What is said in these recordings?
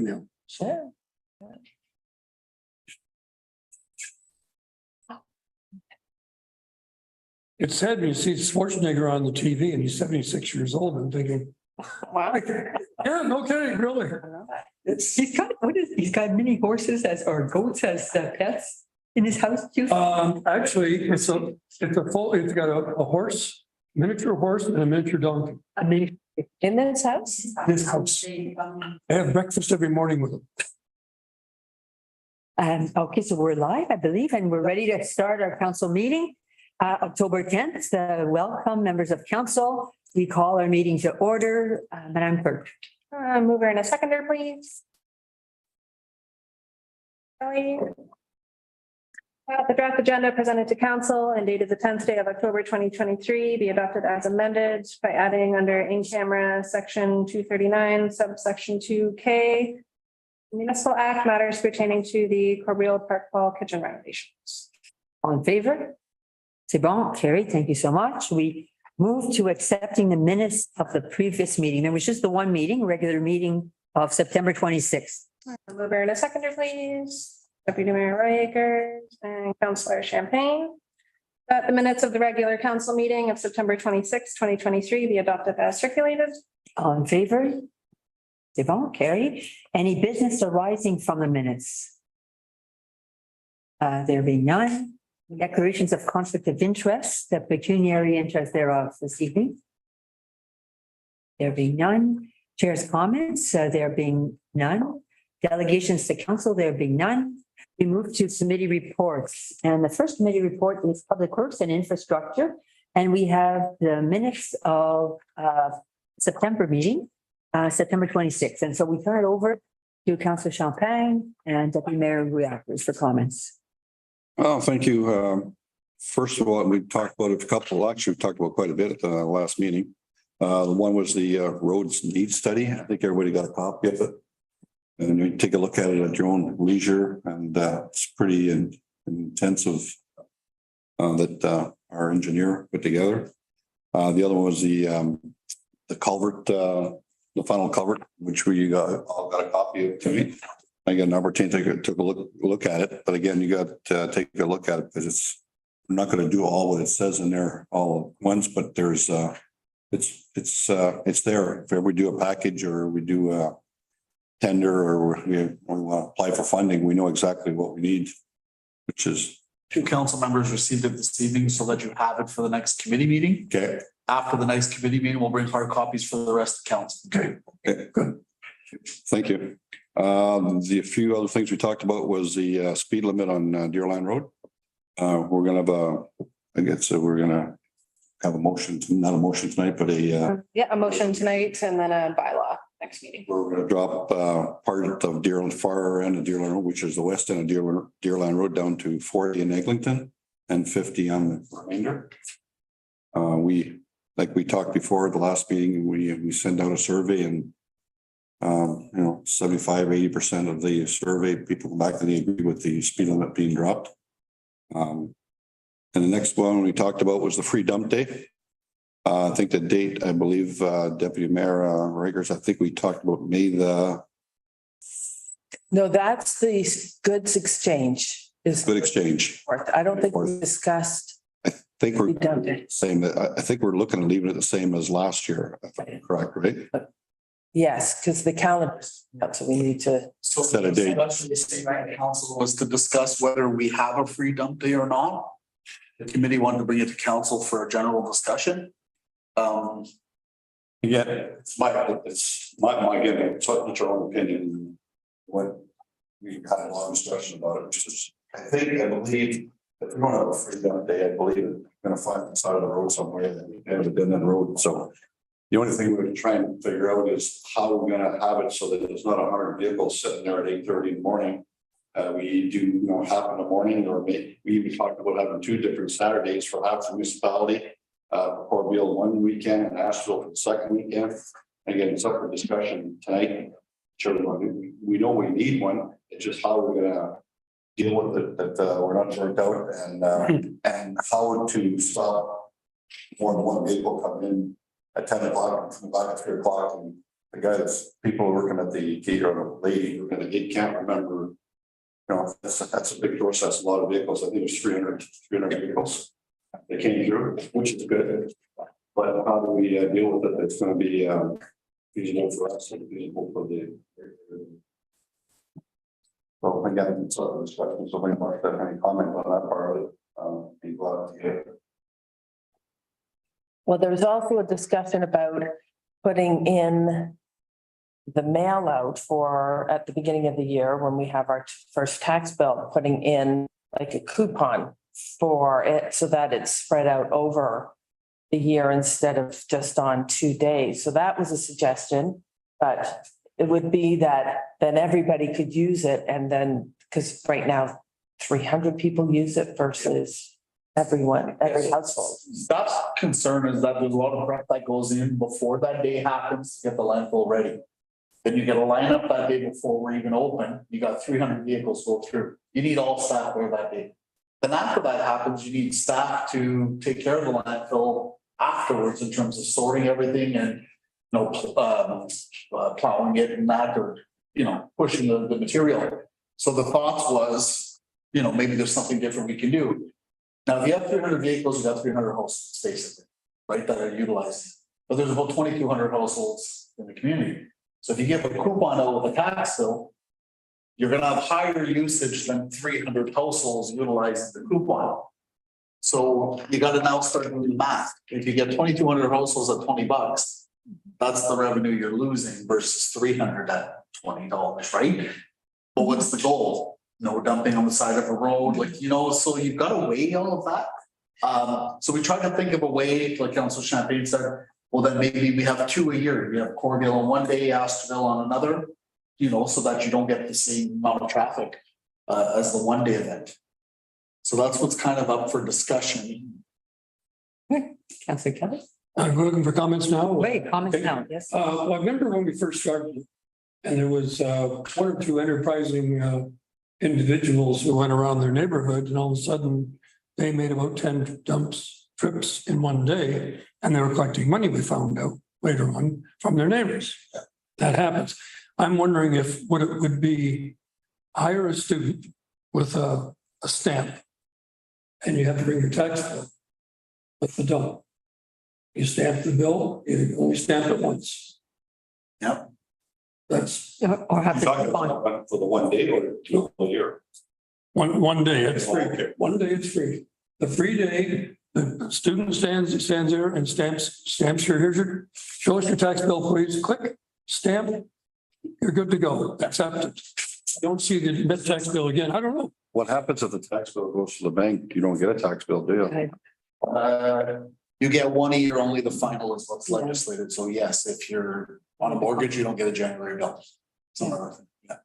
Mill. Sure. It's sad when you see Schwarzenegger on the TV and he's 76 years old and thinking, Wow. yeah, no kidding, really. He's got many horses or goats as pets in his house too. Actually, it's got a horse, miniature horse and a miniature donkey I mean, in this house? in his house. They have breakfast every morning with him. Okay, so we're live, I believe, and we're ready to start our council meeting. October 10th, welcome members of council. We call our meeting to order. Madam Clerk. Mover and a seconder, please. Kelly. The draft agenda presented to council and dated the 10th day of October 2023 be adopted as amended by adding under in-camera section 239 subsection 2K Municipal Act matters pertaining to the Corbeil Park Hall kitchen renovations. All in favor? C'est bon, carried. Thank you so much. We move to accepting the minutes of the previous meeting. There was just the one meeting, regular meeting of September 26th. Mover and a seconder, please. Deputy Mayor Roy Akers and Councillor Champagne. That the minutes of the regular council meeting of September 26, 2023 be adopted as circulated. All in favor? C'est bon, carried. Any business arising from the minutes? There being none. Declarations of conflict of interest, the pecuniary interest thereof this evening. There being none. Chair's comments, there being none. Delegations to council, there being none. We move to committee reports. And the first committee report is Public Works and Infrastructure. And we have the minutes of September meeting, September 26th. And so we turn it over to Councillor Champagne and Deputy Mayor Roy Akers for comments. Oh, thank you. First of all, we talked about a couple, actually, we talked about quite a bit at the last meeting. The one was the roads needs study. I think everybody got a copy of it. And you take a look at it at your own leisure, and it's pretty intensive that our engineer put together. The other one was the culvert, the final culvert, which we all got a copy of to me. I got an opportunity to take a look at it, but again, you got to take a look at it because I'm not going to do all what it says in there all at once, but there's it's there. If ever we do a package or we do a tender or we want to apply for funding, we know exactly what we need, which is. 2 council members received it this evening so that you have it for the next committee meeting. Okay. After the next committee meeting, we'll bring hard copies for the rest of the council. Okay, good. Thank you. The few other things we talked about was the speed limit on Deerland Road. We're gonna have we're gonna have a motion, not a motion tonight, but A motion tonight and then a bylaw next meeting. we're gonna drop part of Deerland, far end of Deerland Road, which is the west end of Deerland Road, down to 40 in Eglinton and 50 on the remainder. Like we talked before at the last meeting, we send out a survey and 75-80% of the survey people come back and they agree with the speed limit being dropped. And the next one we talked about was the free dump day. I think the date, I believe, Deputy Mayor Rakers, I think we talked about May the. No, that's the goods exchange. Is Good exchange. I don't think we discussed. I think we're Done it. saying that, I think we're looking at leaving it the same as last year. I think, correct, right? Yes, because the calendar, so we need to. So Set a date. the statement of council was to discuss whether we have a free dump day or not. The committee wanted to bring it to council for a general discussion. Yeah, it's my again, it's your own opinion. When we had a long discussion about it, just, I believe if we don't have a free dump day, I believe we're gonna find the side of the road somewhere that we haven't been on the road, so. The only thing we're trying to figure out is how we're gonna have it so that there's not 100 vehicles sitting there at 8:30 in the morning. We do, half in the morning, or maybe we even talked about having 2 different Saturdays for half the municipality. Corbeil one weekend and Asheville for the second weekend. Again, it's up for discussion tonight. Sure, we know we need one. It's just how we're gonna deal with it, that we're not worked out, and how to stop more than one vehicle coming in at 10 o'clock and coming back at 3 o'clock and the guy that's, people working at the gate or the lady working at the gate can't remember. You know, that's a big process, a lot of vehicles, I think it's 300 vehicles. They came through, which is good. But how do we deal with it? It's gonna be feasible for us and feasible for the. So again, so this question, so many more, any comment on that part of it? Be glad to hear. Well, there was also a discussion about putting in the mail out for, at the beginning of the year, when we have our first tax bill, putting in like a coupon for it so that it's spread out over the year instead of just on 2 days. So that was a suggestion, but it would be that then everybody could use it and then, because right now 300 people use it versus everyone, every household. That concern is that there's a lot of prep that goes in before that day happens to get the landfill ready. Then you get a lineup that day before we're even open, you got 300 vehicles go through. You need all staff there that day. Then after that happens, you need staff to take care of the landfill afterwards in terms of sorting everything and, plowing it and that, or, pushing the material. So the thought was, maybe there's something different we can do. Now, if you have 300 vehicles, you got 300 households basically, right, that are utilizing. But there's about 2,200 households in the community. So if you give a coupon out with a tax bill, you're gonna have higher usage than 300 households utilizing the coupon. So you gotta now start doing the math. If you get 2,200 households at $20, that's the revenue you're losing versus 300 at $20, right? But what's the goal? No dumping on the side of a road, so you've got to weigh all of that. So we tried to think of a way, like Council Champagne said, well, then maybe we have 2 a year. We have Corville on one day, Asterville on another, so that you don't get the same amount of traffic as the one day event. So that's what's kind of up for discussion. Councillor Kelly? I'm looking for comments now. Wait, comments now, yes. Well, I remember when we first started, and there was 1 or 2 enterprising individuals who went around their neighborhood, and all of a sudden they made about 10 trips in one day, and they were collecting money, we found out later on, from their neighbors. That happens. I'm wondering if what it would be, hire a student with a stamp, and you have to bring your tax bill with the dump. You stamp the bill, you only stamp it once. Yep. That's Or have You're talking to bond. about for the one day or 2 a year? one day, it's free. One day it's free. The free day, the student stands there and stamps your, show us your tax bill, please, click, stamp. You're good to go, accepted. Don't see the net tax bill again, I don't know. What happens if the tax bill goes to the bank? You don't get a tax bill, do you? You get 1 a year, only the final is what's legislated. So yes, if you're on a mortgage, you don't get a January bill. So another thing, yeah.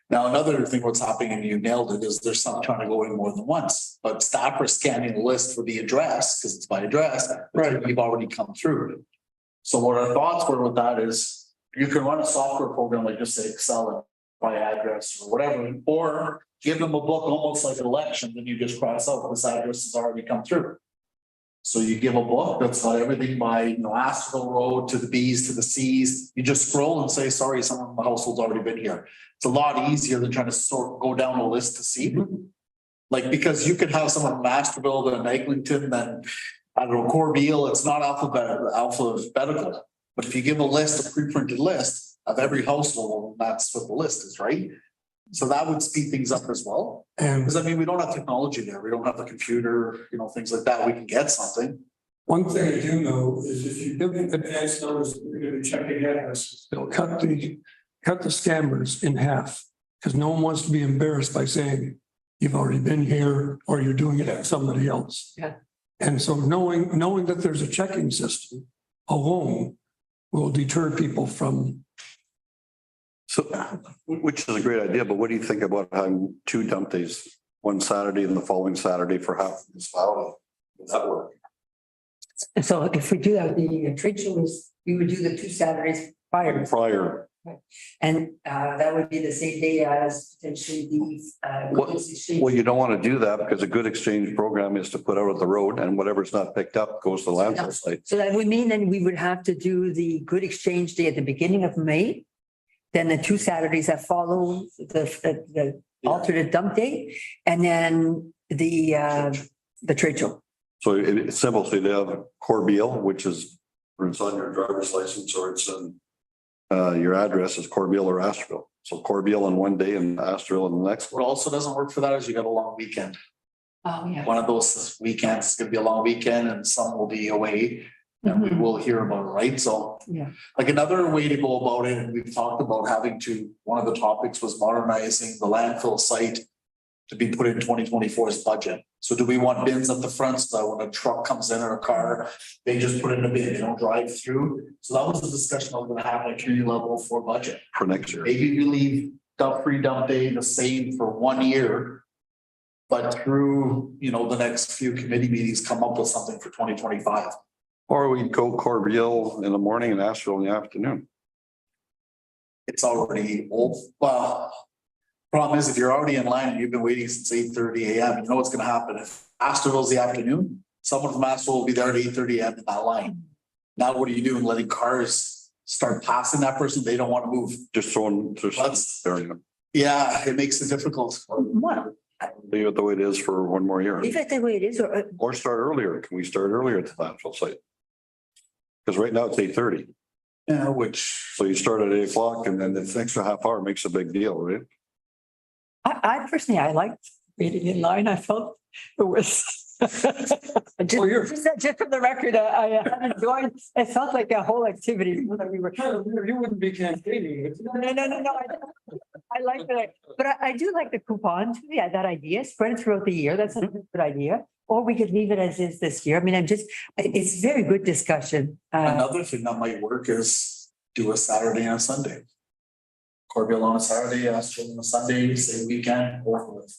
Now, another thing what's happening, and you nailed it, is there's some trying to go in more than once, but staff are scanning the list for the address, because it's by address. Right. We've already come through. So what our thoughts were with that is you can run a software program like just say Excel and by address or whatever, or give them a book almost like an election, then you just cross out this address has already come through. So you give a book that's got everything by, Asterville Road to the B's to the C's. You just scroll and say, sorry, someone in the household's already been here. It's a lot easier than trying to go down a list to see. Like, because you could have someone from Asterville, then Eglinton, then I don't know, Corbeil, it's not alphabetical. But if you give a list, a pre-printed list of every household, that's what the list is, right? So that would speed things up as well. And Because we don't have technology there. We don't have the computer, things like that. We can get something. one thing I do know is if you give them advance notice, that you're gonna be checking addresses, they'll cut the scammers in half. Because no one wants to be embarrassed by saying you've already been here or you're doing it at somebody else. Yeah. And so knowing that there's a checking system alone will deter people from. So, which is a great idea, but what do you think about having 2 dump days, one Saturday and the following Saturday for half the municipality? Does that work? So if we do have the trade shows, we would do the 2 Saturdays prior. Prior, And that would be the same day as potentially the. Well, Well, you don't want to do that because a good exchange program is to put out at the road and whatever's not picked up goes to the landfill site. So that would mean then we would have to do the Good Exchange Day at the beginning of May. Then the 2 Saturdays that follow the alternate dump day, and then the trade show. So it's simple. So they have Corbeil, which is, or it's on your driver's license or it's in your address is Corbeil or Asterville. So Corbeil on one day and Asterville on the next What one. also doesn't work for that is you got a long weekend. Oh, yeah. One of those weekends is gonna be a long weekend and some will be away. And we will hear about it, right? So. Yeah. Like another way to go about it, and we've talked about having to, one of the topics was modernizing the landfill site. To be put in 2024's budget. So do we want bins at the front so that when a truck comes in or a car, they just put in a bin, they don't drive through? So that was the discussion I was gonna have at community level for budget. For next year. Maybe we leave free dump day the same for 1 year. But through, the next few committee meetings, come up with something for 2025. Or we go Corbeil in the morning and Asterville in the afternoon. It's already old, well. Problem is, if you're already in line and you've been waiting since 8:30 AM, you know what's gonna happen. If Asterville's the afternoon, someone from Asterville will be there at 8:30 AM in that line. Now, what are you doing? Letting cars start passing that person? They don't want to move. Just throwing, That's- leave Yeah, it makes it difficult. What? it the way it is for one more year. Leave it the way it is, Or start earlier. Can we start earlier at the landfill site? Because right now it's 8:30. Yeah, which, So you start at 8 o'clock and then the extra half hour makes a big deal, right? I personally, I liked waiting in line. I felt it was. Just for the record, I enjoyed, it felt like a whole activity. That we were. You wouldn't be campaigning. No. I like that, but I do like the coupon. Yeah, that idea, spread it throughout the year. That's a good idea. Or we could leave it as is this year. I mean, it's very good discussion. another thing that might work is do a Saturday and a Sunday. Corbeil on a Saturday, Asterville on a Sunday, same weekend, over with.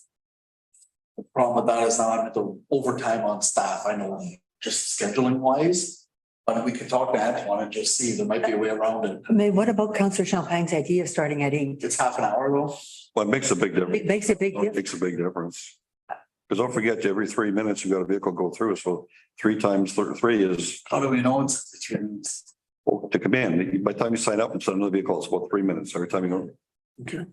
The problem with that is now I'm at the overtime on staff. I know just scheduling wise. But we can talk to Antoine and just see, there might be a way around it. I mean, what about Councillor Champagne's idea of starting at 8? It's half an hour though. Well, it makes a big difference. It makes a big It difference. makes a big difference. Because don't forget, every 3 minutes you've got a vehicle go through. So 3 times 3 is How do we know it's? to come in. By the time you sign up and send another vehicle, it's about 3 minutes every time you go. Okay.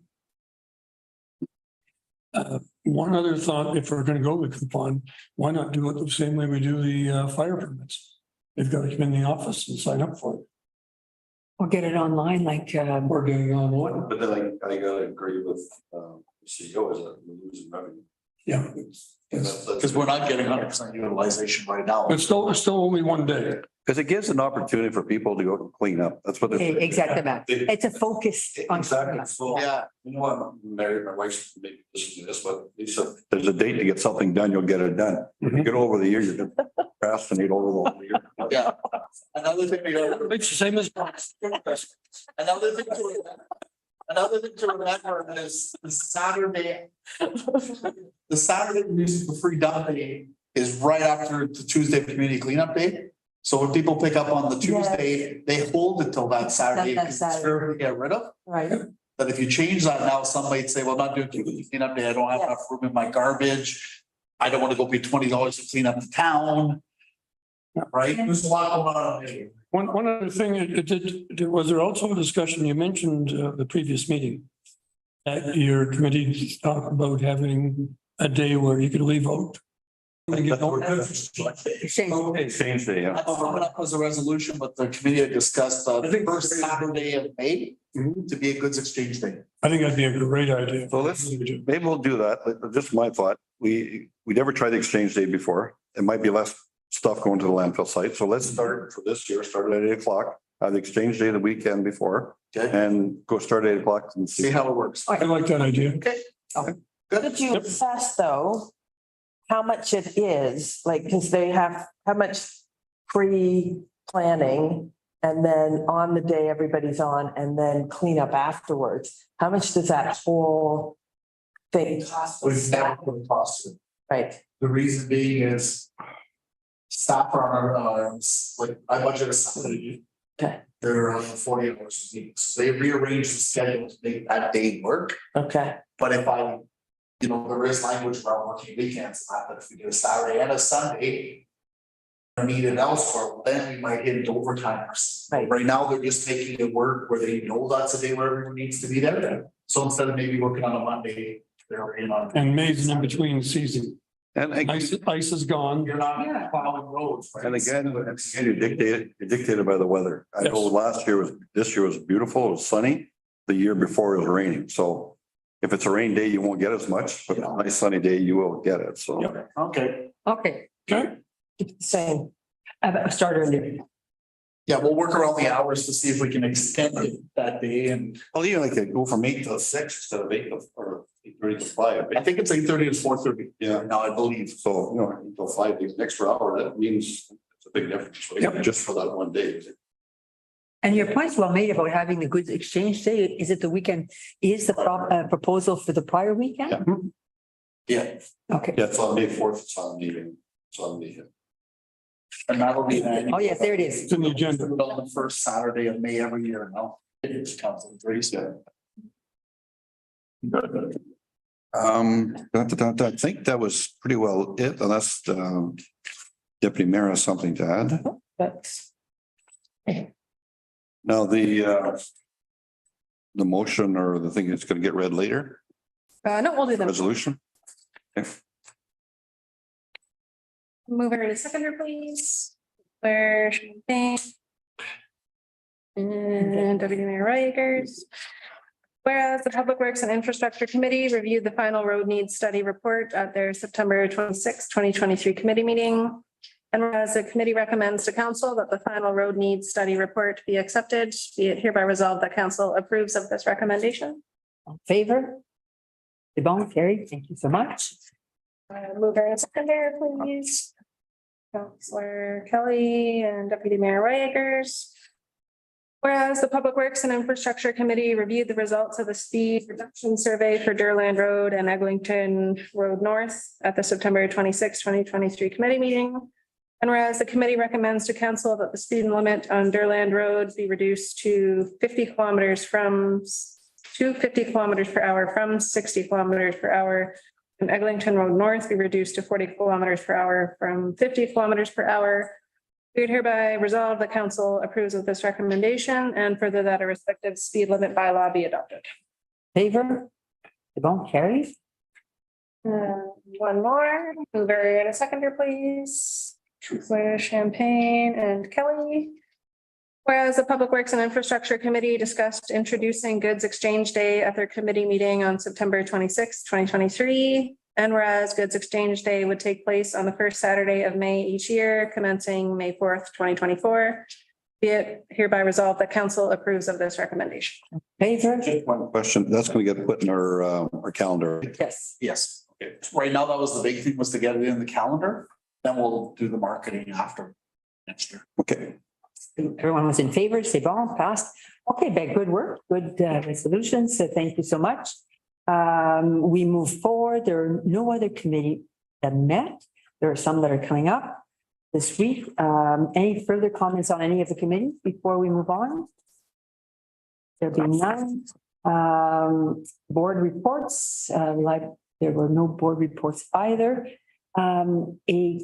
One other thought, if we're gonna go with coupon, why not do it the same way we do the fire permits? They've got to come in the office and sign up for it, Or get it online like, or get it online. But then I gotta agree with CEO is that we're losing revenue. Yeah. Because we're not getting 100% utilization right now. It's still only 1 day. Because it gives an opportunity for people to go and clean up. That's what. exactly, Matt. It's a focus on. Exactly. So, Yeah, you know what, I'm married, my wife's maybe listening to this, but Lisa, there's a date to get something done, you'll get it done. Mhm. Get over the year, you're gonna procrastinate over the whole year. yeah. Another thing we got. It's the same as. Another thing to remember is the Saturday. The Saturday music for free dump day is right after the Tuesday community cleanup day. So when people pick up on the Tuesday, they hold it till that Saturday. That because it's Saturday. fair to get rid of. Right. But if you change that now, some might say, well, I'm not doing community cleanup day. I don't have enough room in my garbage. I don't want to go pay $20 to clean up the town. Right? There's a lot going on there. One other thing, was there also a discussion, you mentioned the previous meeting. At your committee talked about having a day where you could leave out. Exchange day, yeah. That's coming up as a resolution, but the committee had discussed I the think- first Saturday of May Mhm. to be a goods exchange day. I think that'd be a great idea. So maybe we'll do that. Just my thought. We never tried the exchange day before. It might be less stuff going to the landfill site. So let's start for this year, start at 8 o'clock. Have the exchange day the weekend before Okay, and go start at 8 o'clock and see how it works. I like that idea. Okay. Okay. Could you assess though, how much it is, like, because they have, how much pre-planning and then on the day everybody's on and then clean up afterwards? How much does that whole thing cost? We've never put a cost to it. Right, The reason being is staff are on our, like, I budget a salary. Okay, They're on 40 hours a week, so they rearrange the schedule to make that day work. okay, But if I, there is language around working weekends, but if we do a Saturday and a Sunday. I need it elsewhere, then we might hit overtime or something. Right. Right now, they're just making it work where they know that's a day where everyone needs to be there. So instead of maybe working on a Monday, they're in on. And May's in between season. And Ice is gone. You're not plowing roads. right? again, you're dictated by the weather. I know this year was beautiful, it was sunny. The year before it was raining, so if it's a rain day, you won't get as much, but a nice sunny day, you will get it, so. Yep. Okay, Okay, Okay. same. start earlier. yeah, we'll work around the hours to see if we can extend it that day, and Well, even like go from 8 to 6 instead of 8 to, or 8:30 to 5. I think it's 8:30 to 4:30. Yeah. Now, I believe. So, until 5, an extra hour, that means it's a big difference, Yep. just for that one day. And your point's well made about having the goods exchange day. Is it the weekend? Is the proposal for the prior weekend? Yeah. Yeah, Okay. Yeah, it's on May 4th, it's on the, and that'll be that. Oh, yes, there it is. It's in the agenda. On the first Saturday of May every year now. It is council Grace. I think that was pretty well it, unless, Deputy Mayor has something to add. That's, Now, the motion or the thing that's gonna get read later, No, we'll do them. resolution. Mover to seconder, please. Where Champagne. And Deputy Mayor Rikers. Whereas the Public Works and Infrastructure Committee reviewed the final road needs study report at their September 26, 2023 committee meeting. And whereas the committee recommends to council that the final road needs study report be accepted, be it hereby resolved that council approves of this recommendation. In favor? The bone carried. Thank you so much. Mover and seconder, please. Councillor Kelly and Deputy Mayor Rikers. Whereas the Public Works and Infrastructure Committee reviewed the results of the speed reduction survey for Durland Road and Eglinton Road North at the September 26, 2023 committee meeting. And whereas the committee recommends to council that the speed limit on Durland Road be reduced to 50 kilometers per hour from 60 kilometers per hour. And Eglinton Road North be reduced to 40 kilometers per hour from 50 kilometers per hour. We would hereby resolve the council approves of this recommendation and further that a respective speed limit bylaw be adopted. Favor? The bone carried. One more, mover and a seconder, please. Councillor Champagne and Kelly. Whereas the Public Works and Infrastructure Committee discussed introducing Goods Exchange Day at their committee meeting on September 26, 2023. And whereas Goods Exchange Day would take place on the first Saturday of May each year, commencing May 4th, 2024. Be it hereby resolved that council approves of this recommendation. Favor? Just one question, that's gonna get put in our calendar. Yes. Yes, okay. Right now, that was the big thing, was to get it in the calendar, then we'll do the marketing after next year. Okay. Everyone was in favor, say bon, passed. Okay, Beck, good work, good resolutions. So thank you so much. We move forward. There are no other committee that met. There are some that are coming up this week. Any further comments on any of the committees before we move on? There be none. Board reports, like there were no board reports either. A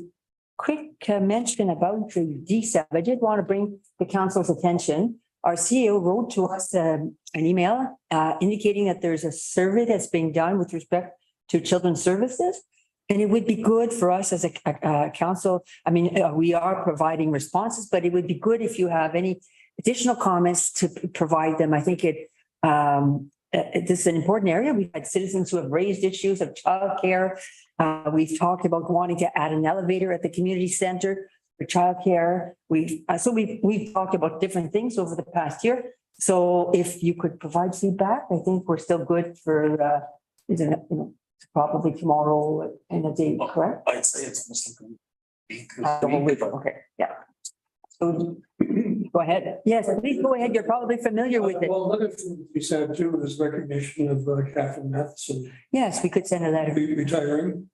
quick mention about the DSAP. I did want to bring the council's attention. Our CEO wrote to us an email indicating that there's a survey that's being done with respect to children's services. And it would be good for us as a council. I mean, we are providing responses, but it would be good if you have any additional comments to provide them. I think this is an important area. We've had citizens who have raised issues of childcare. We've talked about wanting to add an elevator at the community center for childcare. We've talked about different things over the past year. So if you could provide feedback, I think we're still good for probably tomorrow and a day, correct? I'd say it's almost like a week. The whole week, okay, yeah. So go ahead. Yes, please go ahead. You're probably familiar with it. Well, another thing we said too is recognition of Catherine Matheson Yes, we could send a letter. retiring,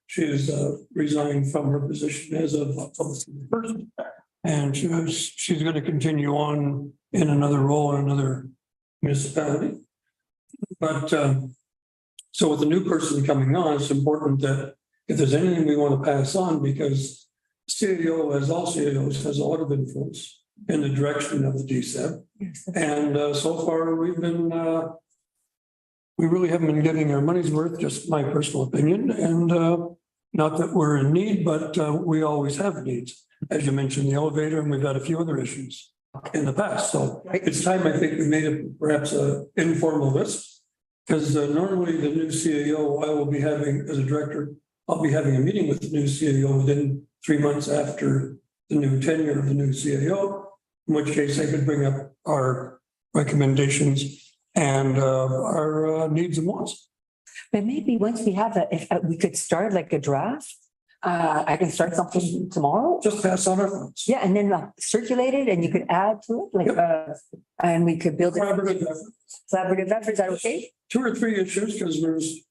she is resigned from her position as of October 1st. And she's going to continue on in another role in another municipality. But so with the new person coming on, it's important that if there's anything we want to pass on, because CAO, as all CAOs, has a lot of influence in the direction of the DSEP. Yes. And so far, we really haven't been getting our money's worth, just my personal opinion. And not that we're in need, but we always have needs. As you mentioned, the elevator, and we've had a few other issues in the past. So it's time, I think, we made it perhaps an informal list. Because normally the new CAO, I will be having, as a director, I'll be having a meeting with the new CAO within 3 months after the new tenure of the new CAO, in which case I could bring up our recommendations and our needs and wants. But maybe once we have that, if we could start like a draft, I can start something tomorrow. Just pass on our thoughts. Yeah, and then circulate it and you could add to it, like, and we could build it. Collaborative effort. Collaborative effort, is that okay? 2 or 3 issues, because there's,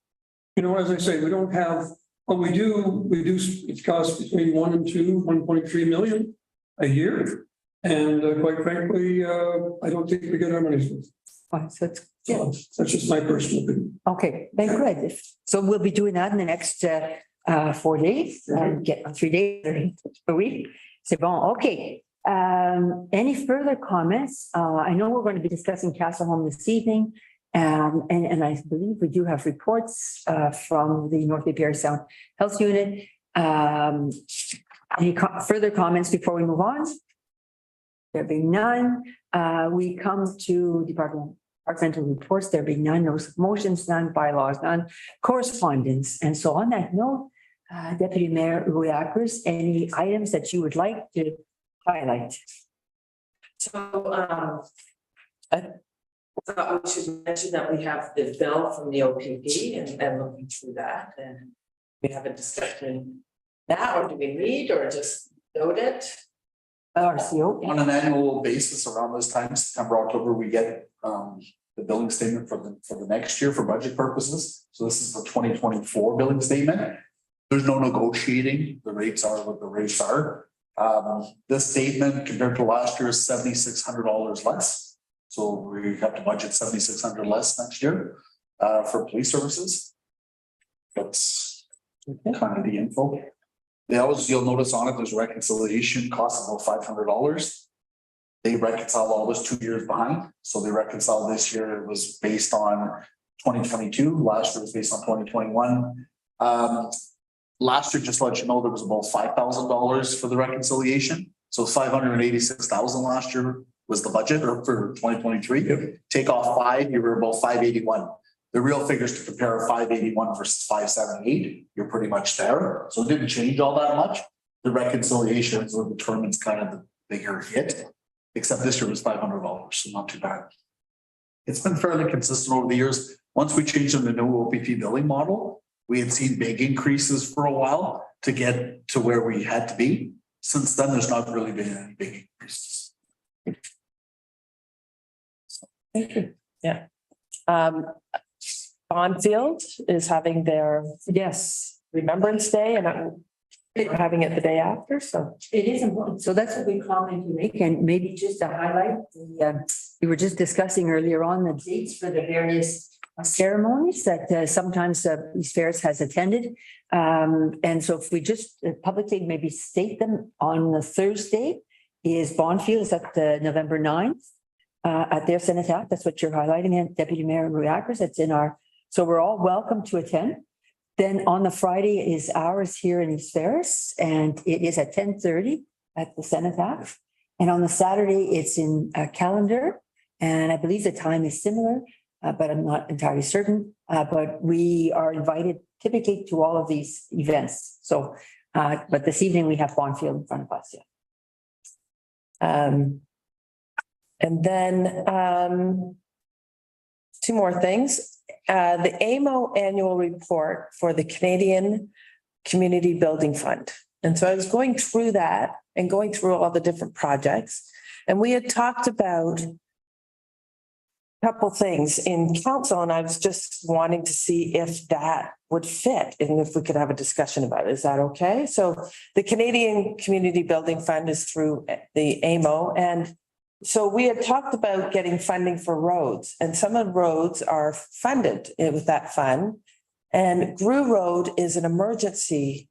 as I say, we don't have, what we do, it costs between 1 and 1.3 million a year. And quite frankly, I don't think we get our money's worth. Fine, so it's, yeah, So that's just my personal opinion. okay, then good. So we'll be doing that in the next 4 days, get 3 days a week. C'est bon, okay. Any further comments? I know we're going to be discussing Castle Home this evening. And I believe we do have reports from the North Bay Parry Sound Health Unit. Any further comments before we move on? There being none, we come to departmental reports. There being none, no motions, none, bylaws, none, correspondence. And so on that note, Deputy Mayor Rouillacres, any items that you would like to highlight? So, I thought we should mention that we have the bill from the OPP and looking through that, and we have a discussion now, or do we read or just note it? RCO. On an annual basis, around this time, September, October, we get the billing statement for the next year for budget purposes. So this is the 2024 billing statement. There's no negotiating. The rates are what the rates are. This statement compared to last year is $7,600 less. So we have to budget $7,600 less next year for police services. That's kind of the info. You'll notice on it, there's reconciliation cost of about $500. They reconcile all this 2 years behind. So they reconcile this year, it was based on 2022. Last year was based on 2021. Last year, just to let you know, there was about $5,000 for the reconciliation. So $586,000 last year was the budget for 2023. Yep. Take off 5, you were about 581. The real figures to compare are 581 versus 578. You're pretty much there. So it didn't change all that much. The reconciliations will determines kind of the bigger hit, except this year was $500, so not too bad. It's been fairly consistent over the years. Once we changed the new OPP billing model, we had seen big increases for a while to get to where we had to be. Since then, there's not really been any big increases. Thank you. Yeah. Bonfield is having their Yes. Remembrance Day, and we're having it the day after, so. It is important. So that's what we comment to make, and maybe just to highlight we were just discussing earlier on the dates for the various ceremonies that sometimes East Ferris has attended. And so if we just publicly maybe state them, on the Thursday is Bonfield is at the November 9th at their cenotaph. That's what you're highlighting, and Deputy Mayor Rouillacres, that's in our, so we're all welcome to attend. Then on the Friday is ours here in East Ferris, and it is at 10:30 at the cenotaph. And on the Saturday, it's in Callender, and I believe the time is similar, but I'm not entirely certain. But we are invited typically to all of these events. So, but this evening we have Bonfield in front of us. Yeah. And then 2 more things. The AMO annual report for the Canadian Community Building Fund. And so I was going through that and going through all the different projects. And we had talked about couple things in council, and I was just wanting to see if that would fit and if we could have a discussion about it. Is that okay? So the Canadian Community Building Fund is through the AMO, and so we had talked about getting funding for roads, and some of the roads are funded with that fund. And Grew Road is an emergency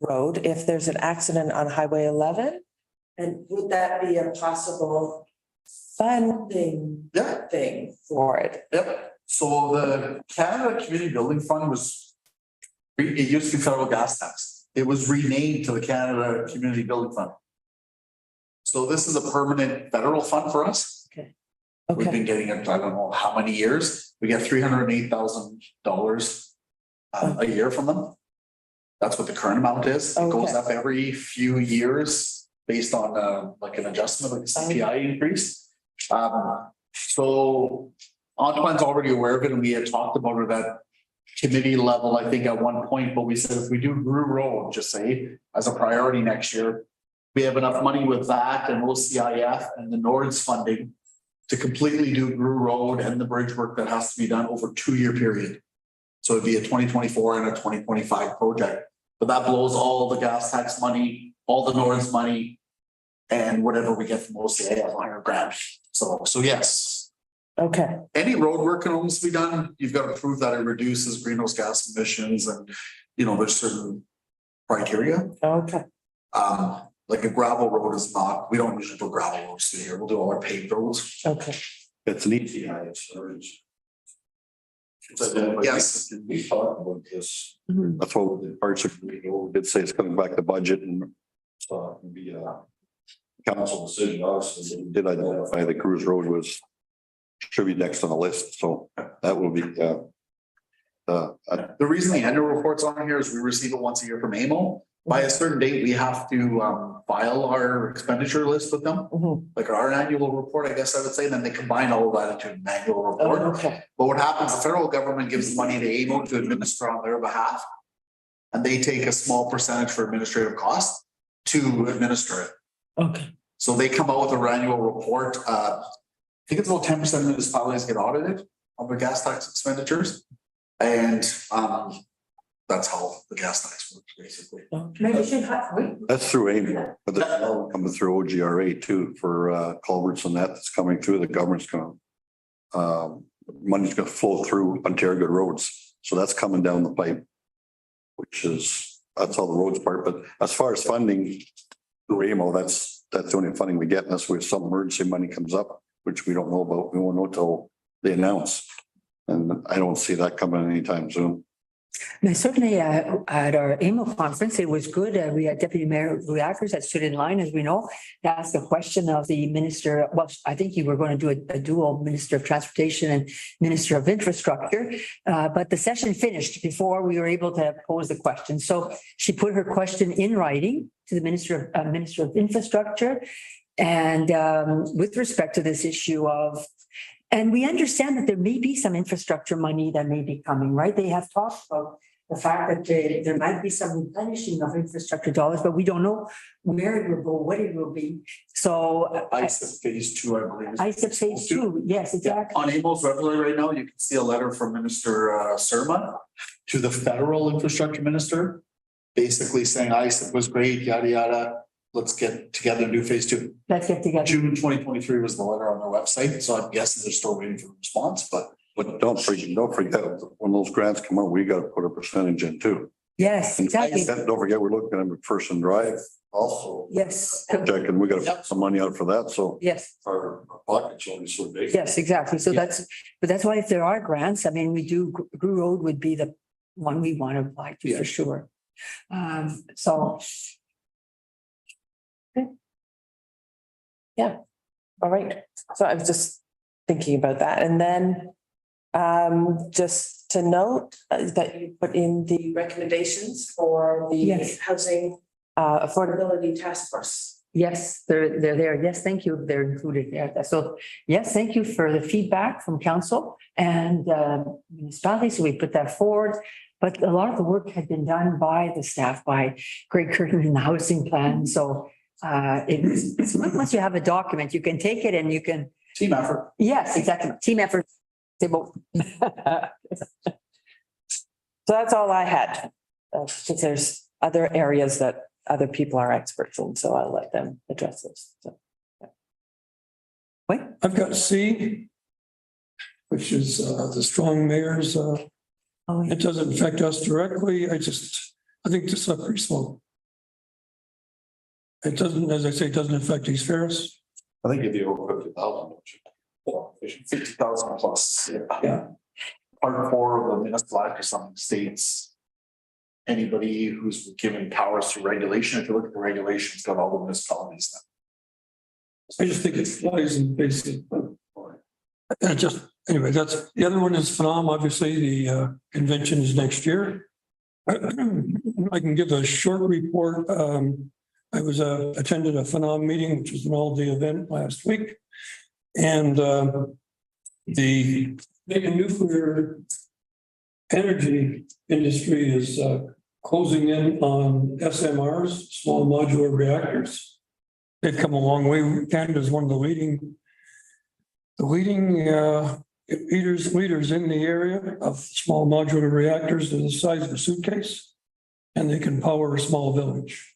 road if there's an accident on Highway 11. And would that be a possible funding Yeah. thing for it? Yep, so the Canada Community Building Fund was, it used to be federal gas tax. It was renamed to the Canada Community Building Fund. So this is a permanent federal fund for us. We've Okay, been getting it, I don't know how many years. We get $308,000 a year from them. That's what the current amount is. It goes Okay. up every few years based on like an adjustment, like a CPI increase. So Antoine's already aware of it, and we had talked about it at committee level, I think at one point, but we said if we do Grew Road, just say as a priority next year, we have enough money with that and OCIF and the NORDS funding to completely do Grew Road and the bridge work that has to be done over a 2-year period. So it'd be a 2024 and a 2025 project, but that blows all the gas tax money, all the NORDS money, and whatever we get from OCIF, 100 grand. So yes, okay, any road work can almost be done. You've got to prove that it reduces greenhouse gas emissions and, there's certain criteria. okay, Like a gravel road is not, we don't usually put gravel roads through here. We'll do all our paved roads. okay. It's an easy. Yes. We talked about this. Mhm. That's what the parts of, we did say it's coming back to budget and so it can be a council decision. Obviously, we did identify the cruise road was should be next on the list. So that will be The reason the annual report's on here is we receive it once a year from AMO. By a certain date, we have to file our expenditure list with them, Mhm. like our annual report, I guess I would say, then they combine all of that into an annual Oh, report. okay, But what happens, the federal government gives the money to AMO to administer on their behalf. And they take a small percentage for administrative costs to administer it. okay, So they come out with their annual report. I think it's about 10% of municipalities get audited on their gas tax expenditures. And that's how the gas tax works, basically. Maybe we should have, that's through AIM, but that's coming through OGRA too for culverts and that's coming through. The government's going money's going to flow through Ontario Good Roads. So that's coming down the pipe, that's all the roads part. But as far as funding through AMO, that's the only funding we get unless we some emergency money comes up, which we don't know about. We won't know till they announce. And I don't see that coming anytime soon. now certainly at our AMO conference, it was good. We had Deputy Mayor Ruakers that stood in line, as we know, to ask a question of the minister. Well, I think you were going to do a dual Minister of Transportation and Minister of Infrastructure. But the session finished before we were able to pose the question. So she put her question in writing to the Minister of Infrastructure. And with respect to this issue of, and we understand that there may be some infrastructure money that may be coming, right? They have talked about the fact that there might be some replenishing of infrastructure dollars, but we don't know where it will go, what it will be. So ISIP phase 2, I believe. ISIP phase 2, yes, exactly. On AMO's website right now, you can see a letter from Minister Surma to the federal infrastructure minister, basically saying ISIP was great, yada, yada. Let's get together and do phase 2. Let's get together. June 2023 was the letter on their website, so I'm guessing they're still waiting for a response, but But don't forget, when those grants come out, we got to put a percentage in too. Yes, exactly. And don't forget, we're looking at McPherson Drive also. Yes, Project, and we got to put some money out for that, so yes. our pockets only so big. Yes, exactly. So that's why if there are grants, I mean, Grew Road would be the one we want to apply to for sure. So. all right. So I was just thinking about that. And then just to note that you put in the recommendations for the Yes. housing affordability task force. Yes, they're there. Yes, thank you. They're included there. So yes, thank you for the feedback from council and municipalities. So we put that forward. But a lot of the work had been done by the staff, by Greg Curtin in the housing plan. So once you have a document, you can take it and you can Team effort. Yes, exactly. Team effort. They both. So that's all I had. Since there's other areas that other people are experts in, so I'll let them address this. So, I've got C, which is the strong mayors. Oh, yeah. It doesn't affect us directly. I think this is pretty slow. It doesn't, as I say, it doesn't affect East Ferris. I think if you over 50,000. 50,000 plus. Yeah. Part 4 of the municipal act or something states. Anybody who's given powers through regulation, if you look at the regulations, got all the municipalities now. I just think it flies in basic. Anyway, that's, the other one is Phenom. Obviously, the convention is next year. I can give a short report. I was attended a Phenom meeting, which was an all-day event last week. And the nuclear energy industry is closing in on SMRs, small modular reactors. They've come a long way. Canada is one of the leading leaders in the area of small modular reactors. They're the size of a suitcase, and they can power a small village.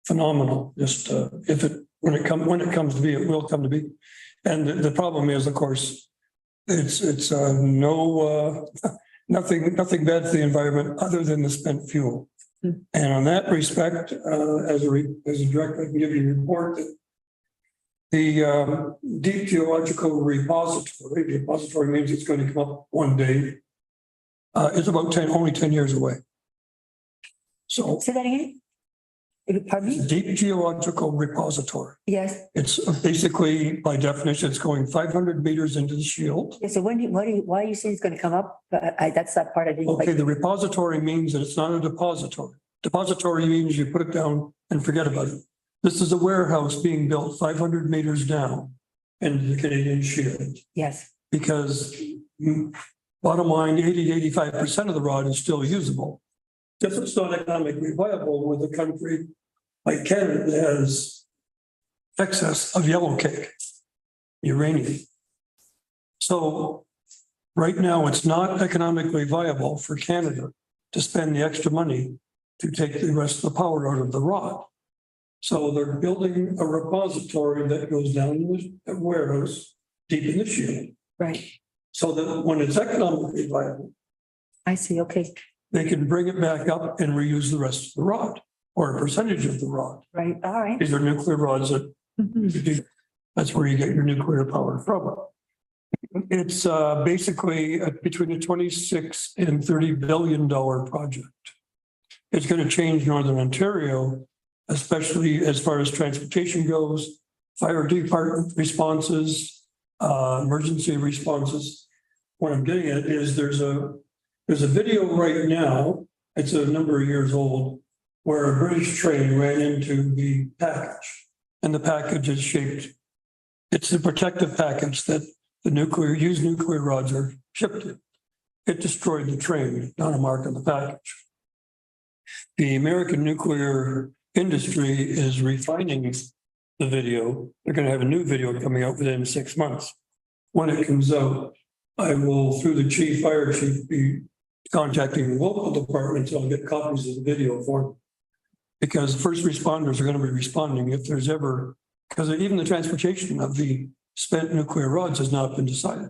Phenomenal. Just when it comes to be, it will come to be. And the problem is, of course, it's nothing bad for the environment other than the spent fuel. And on that respect, as a director, I can give you a report that the deep geological repository means it's going to come up one day. It's about only 10 years away. So Say that again? Pardon me? deep geological repository. Yes. It's basically, by definition, it's going 500 meters into the shield. Yeah, so why are you saying it's going to come up? That's that part I didn't Okay, quite. the repository means that it's not a depository. Depository means you put it down and forget about it. This is a warehouse being built 500 meters down into the Canadian Shield Yes, because bottom line, 85% of the rod is still usable. If it's not economically viable with a country like Canada that has excess of yellow cake, uranium. So right now, it's not economically viable for Canada to spend the extra money to take the rest of the power out of the rod. So they're building a repository that goes down in the warehouse deep in the shield, right. so that when it's economically viable, I see. Okay, they can bring it back up and reuse the rest of the rod or a percentage of the rod. right. All right. These are nuclear rods that Mhm. that's where you get your nuclear power from. It's basically between a 26 and $30 billion project. It's going to change Northern Ontario, especially as far as transportation goes, fire department responses, emergency responses. What I'm getting at is there's a video right now, it's a number of years old, where a British train ran into the package. And the package is shaped, it's the protective package that the used nuclear rods are shipped in. It destroyed the train, not a mark on the package. The American nuclear industry is refining the video. They're going to have a new video coming out within 6 months. When it comes out, I will, through the fire chief, be contacting local departments. I'll get copies of the video for them. Because first responders are going to be responding if there's ever, because even the transportation of the spent nuclear rods has not been decided.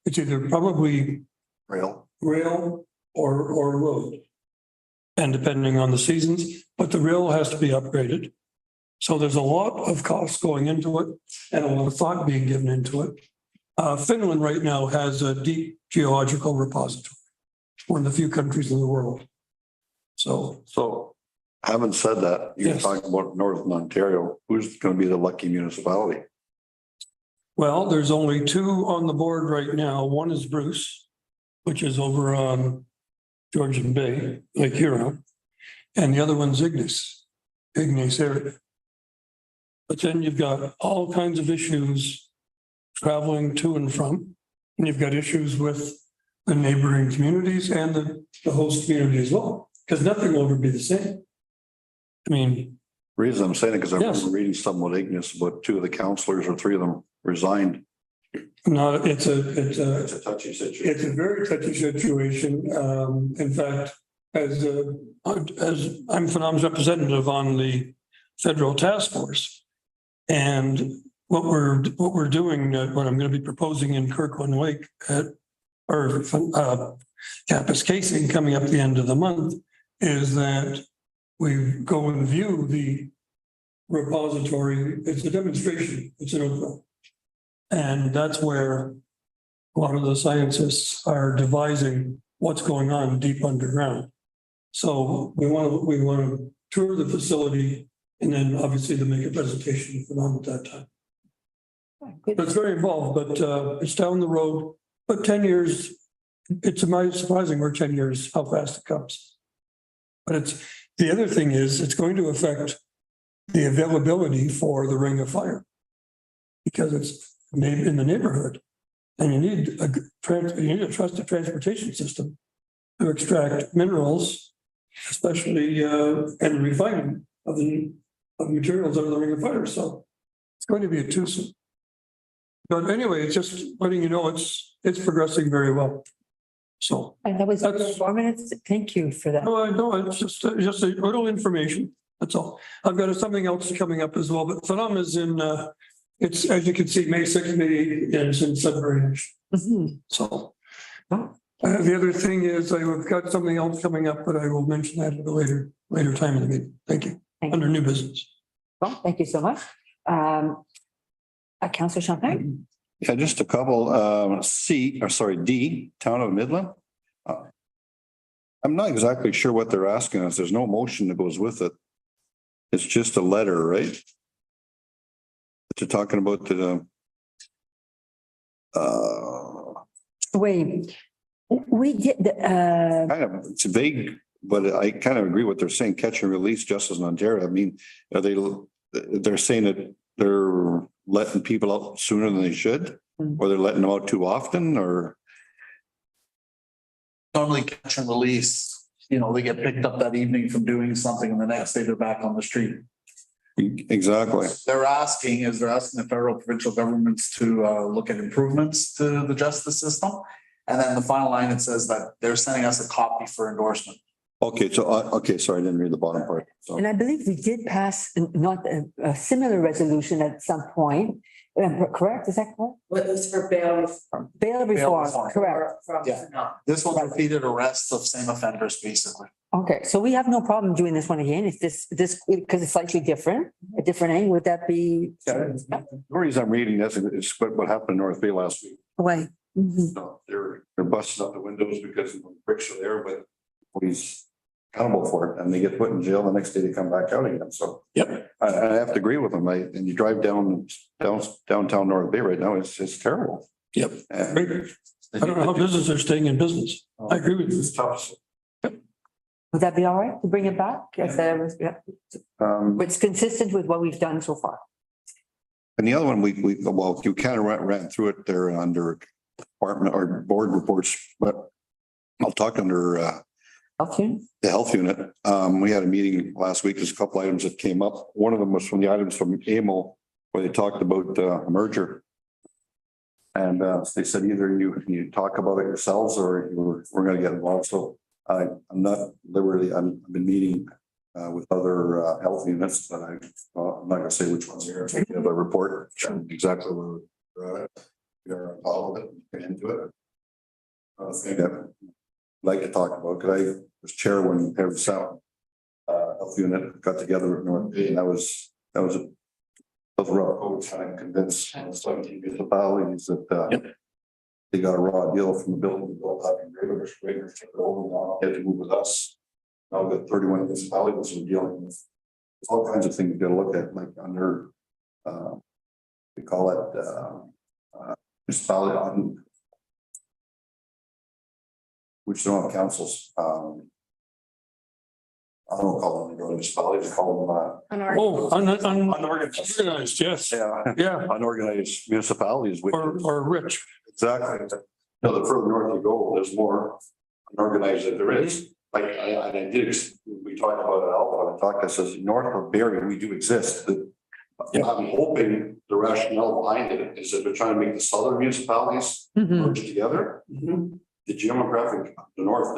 It's either probably rail or road. And depending on the seasons, but the rail has to be upgraded. So there's a lot of costs going into it and a lot of thought being given into it. Finland right now has a deep geological repository, one of the few countries in the world. So having said that, you're Yes. talking about Northern Ontario, who's going to be the lucky municipality? Well, there's only 2 on the board right now. One is Bruce, which is over on Georgian Bay, Lake Huron. And the other one's Ignace area. But then you've got all kinds of issues traveling to and from. And you've got issues with the neighboring communities and the host community as well, because nothing will ever be the same. I mean, Reason I'm saying it because I Yes. remember reading something with Ignis about 2 of the councillors or 3 of them resigned No, it's It's a touchy situation. it's a very touchy situation. In fact, as I'm Phenom's representative on the federal task force. And what we're doing, what I'm going to be proposing in Kirkland Lake at our campus casing coming up the end of the month is that we go and view the repository. It's a demonstration. It's an open. And that's where a lot of the scientists are devising what's going on deep underground. So we want to tour the facility and then obviously to make a presentation for them at that time. Good. It's very involved, but it's down the road, but 10 years, it's surprising we're 10 years, how fast it comes. But the other thing is, it's going to affect the availability for the Ring of Fire. Because it's made in the neighborhood. And you need a trusted transportation system to extract minerals, especially and refining of the materials out of the Ring of Fire. So it's going to be a twosome. But anyway, it's just letting you know it's progressing very well. So And that was That's- 4 minutes. Thank you for that. no, I know it's just a little information. That's all. I've got something else coming up as well, but Phenom is in it's, as you can see, May 6th, May 8th, and it's in Sudbury. Mhm. So Oh, the other thing is I've got something else coming up, but I will mention that at a later time in the meeting. Thank you. Thank Under new business. Well, thank you so much. Councillor Champagne. Yeah, just a couple, D, Town of Midland. I'm not exactly sure what they're asking us. There's no motion that goes with it. It's just a letter, right? That you're talking about the Wait, we did the, kind of, it's vague, but I kind of agree what they're saying, catch and release justice in Ontario. I mean, they're saying that they're letting people out sooner than they should, or they're letting them out too often, or Normally catch and release, they get picked up that evening from doing something and the next day they're back on the street. exactly. They're asking the federal provincial governments to look at improvements to the justice system. And then the final line, it says that they're sending us a copy for endorsement. Okay, so, sorry, I didn't read the bottom part. So, and I believe we did pass not a similar resolution at some point. Correct? Is that correct? What is for bail reform? Bail reform, reform. correct. Yeah. This one's repeated arrests of same offenders, basically. Okay, so we have no problem doing this one again. If this, because it's slightly different, a different angle, would that be? the reason I'm reading this is what happened in North Bay last week. Way. Mhm. No, they're busting up the windows because the bricks are there, but he's accountable for it, and they get put in jail. The next day they come back out again. So Yep. I have to agree with them. And you drive downtown North Bay right now, it's terrible. Yep. And I don't know how businesses are staying in business. I agree with you. it's tough. Would that be all right to bring it back? If there was, yeah, it's consistent with what we've done so far. And the other one, you kind of ran through it there under department or board reports, but I'll talk under Okay. the health unit. We had a meeting last week. There's a couple items that came up. One of them was from the items from AMO where they talked about a merger. And they said either you talk about it yourselves or we're going to get involved. So I'm not liberally, I've been meeting with other health units, but I'm not going to say which ones here. I have a report showing exactly where we are on all of it, get into it. Thing that I'd like to talk about, because I was chair when every South health unit got together with North Bay, and that was a rough go trying to convince 17 municipalities that they got a raw deal from the building we built up in Greater took it over now, had to move with us. Now that 31 municipalities are dealing with all kinds of things you got to look at, like under we call it municipality on which don't have councils. I don't call them municipalities, I call them Unorganized, yes. Yeah, unorganized municipalities. Which or rich. exactly. No, the further north you go, there's more unorganized than there is. Like we talked about it, I says north of Barrie, we do exist. I'm hoping the rationale behind it is that they're trying to make the southern municipalities Mhm. merge together. The geographic, the north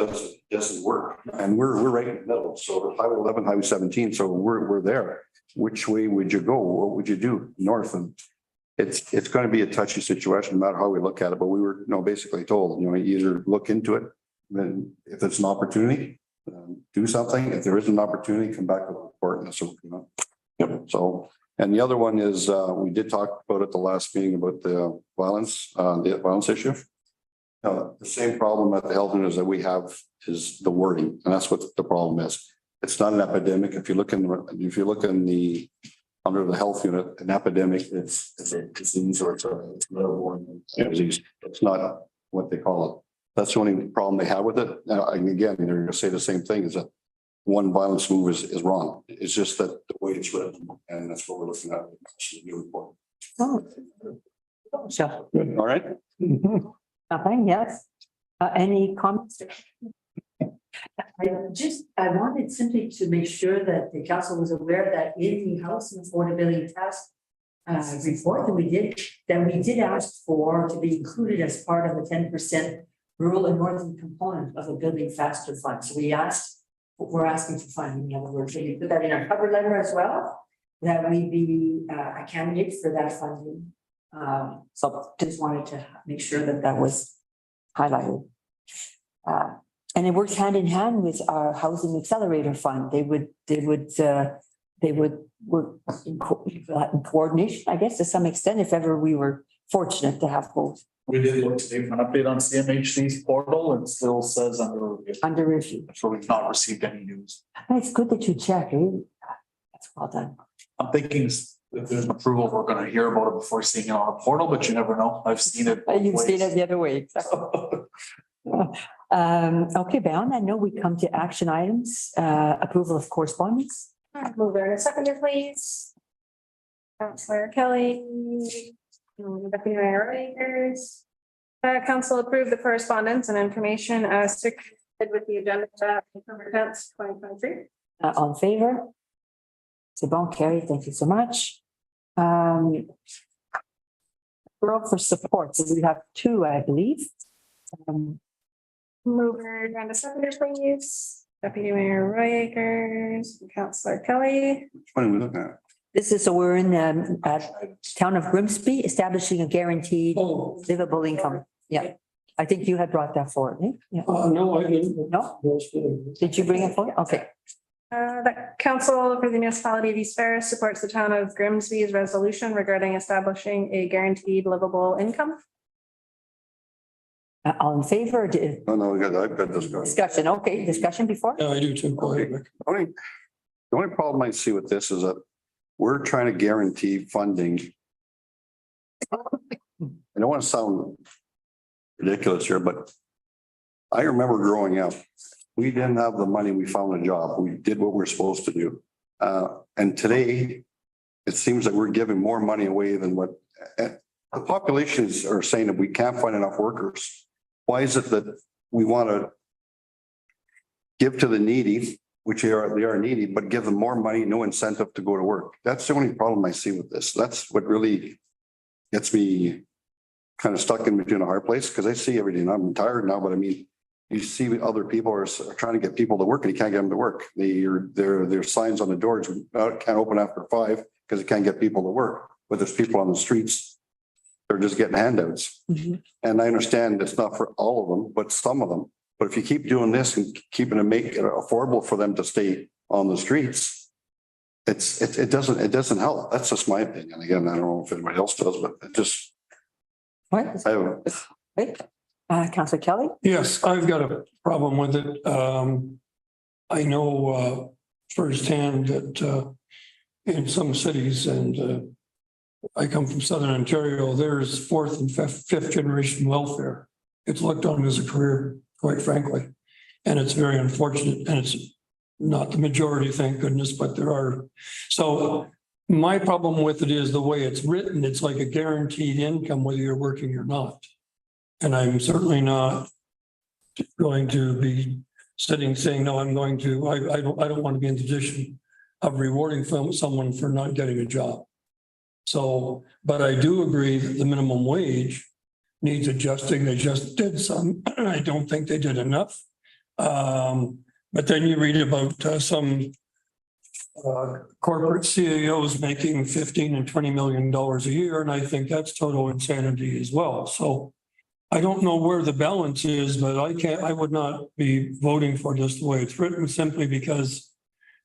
doesn't work, and we're right in the middle, so Highway 11, Highway 17, so we're there. Which way would you go? What would you do? North, and it's gonna be a touchy situation, no matter how we look at it, but we were, basically told, either look into it, then if it's an opportunity, do something. If there is an opportunity, come back with a report, and so, Yep, so, and the other one is, we did talk about at the last meeting about the violence issue. The same problem at the health unit that we have is the wording, and that's what the problem is. It's not an epidemic. If you look in the, under the health unit, an epidemic, it's a disease or it's airborne disease. It's not what they call it. That's the only problem they have with it. And again, they're gonna say the same thing, is that one violence move is wrong. It's just that the way it's written, and that's what we're looking at. Actually, the report. Oh. So, All right. nothing, yes. Any comments? I wanted simply to make sure that the council was aware that in the housing affordability task report that we did ask for to be included as part of the 10% rural and northern component of the Building Faster Fund. So we're asking for funding. In other words, we put that in our cover letter as well, that we be a candidate for that funding. So just wanted to make sure that that was highlighted. And it works hand in hand with our Housing Accelerator Fund. They would work in coordination, I guess, to some extent, if ever we were fortunate to have both We did look today for an update on CMHC's portal and still says under review. under review. So we've not received any news. It's good that you check, eh? That's well done. I'm thinking if there's an approval, we're gonna hear about it before seeing it on a portal, but you never know. I've seen it. both You've seen ways. it the other way. Okay, beyond that, no, we come to action items, approval of correspondence. Mover and a seconder, please. Councillor Kelly. Deputy Mayor Akers. Council approved the correspondence and information as circulated with the agenda of October 10th, 2023. On favor? C'est bon, carry, thank you so much. Girl for support, so we have two, I believe. Mover and a seconder, please. Deputy Mayor Roy Akers, and Councillor Kelly. What are we looking at? This is, so we're in town of Grimsby, establishing a guaranteed Oh, livable income. Yeah, I think you had brought that forward, eh? Yeah. no, I didn't. No? Did you bring it forward? Okay. The Council for the Municipality of East Ferris supports the town of Grimsby's resolution regarding establishing a guaranteed livable income. All in favor? No, I've got this going. Discussion, okay, discussion before? Yeah, I do too. Go ahead, Rick. The only problem I see with this is that we're trying to guarantee funding. I don't want to sound ridiculous here, but I remember growing up, we didn't have the money, we found a job, we did what we're supposed to do. And today, it seems like we're giving more money away than what the populations are saying, that we can't find enough workers. Why is it that we want to give to the needy, which they are needy, but give them more money, no incentive to go to work? That's the only problem I see with this. That's what really gets me kind of stuck in between a hard place, because I see everything. I'm tired now, but I mean, you see other people are trying to get people to work and you can't get them to work. There's signs on the doors, can't open after 5 because you can't get people to work. But there's people on the streets, they're just getting handouts. Mhm. And I understand it's not for all of them, but some of them. But if you keep doing this and keeping it, make it affordable for them to stay on the streets, it doesn't help. That's just my opinion. Again, I don't know if anybody else does, but it just, What? I have. Wait, Councillor Kelly? Yes, I've got a problem with it. I know firsthand that in some cities, and I come from Southern Ontario, there's 4th and 5th generation welfare. It's looked on as a career, quite frankly. And it's very unfortunate, and it's not the majority, thank goodness, but there are. So my problem with it is the way it's written. It's like a guaranteed income, whether you're working or not. And I'm certainly not going to be sitting saying, no, I'm going to, I don't want to be in the position of rewarding someone for not getting a job. So, but I do agree that the minimum wage needs adjusting. They just did some. I don't think they did enough. But then you read about some corporate CEOs making 15 and $20 million a year, and I think that's total insanity as well. So I don't know where the balance is, but I would not be voting for this the way it's written simply because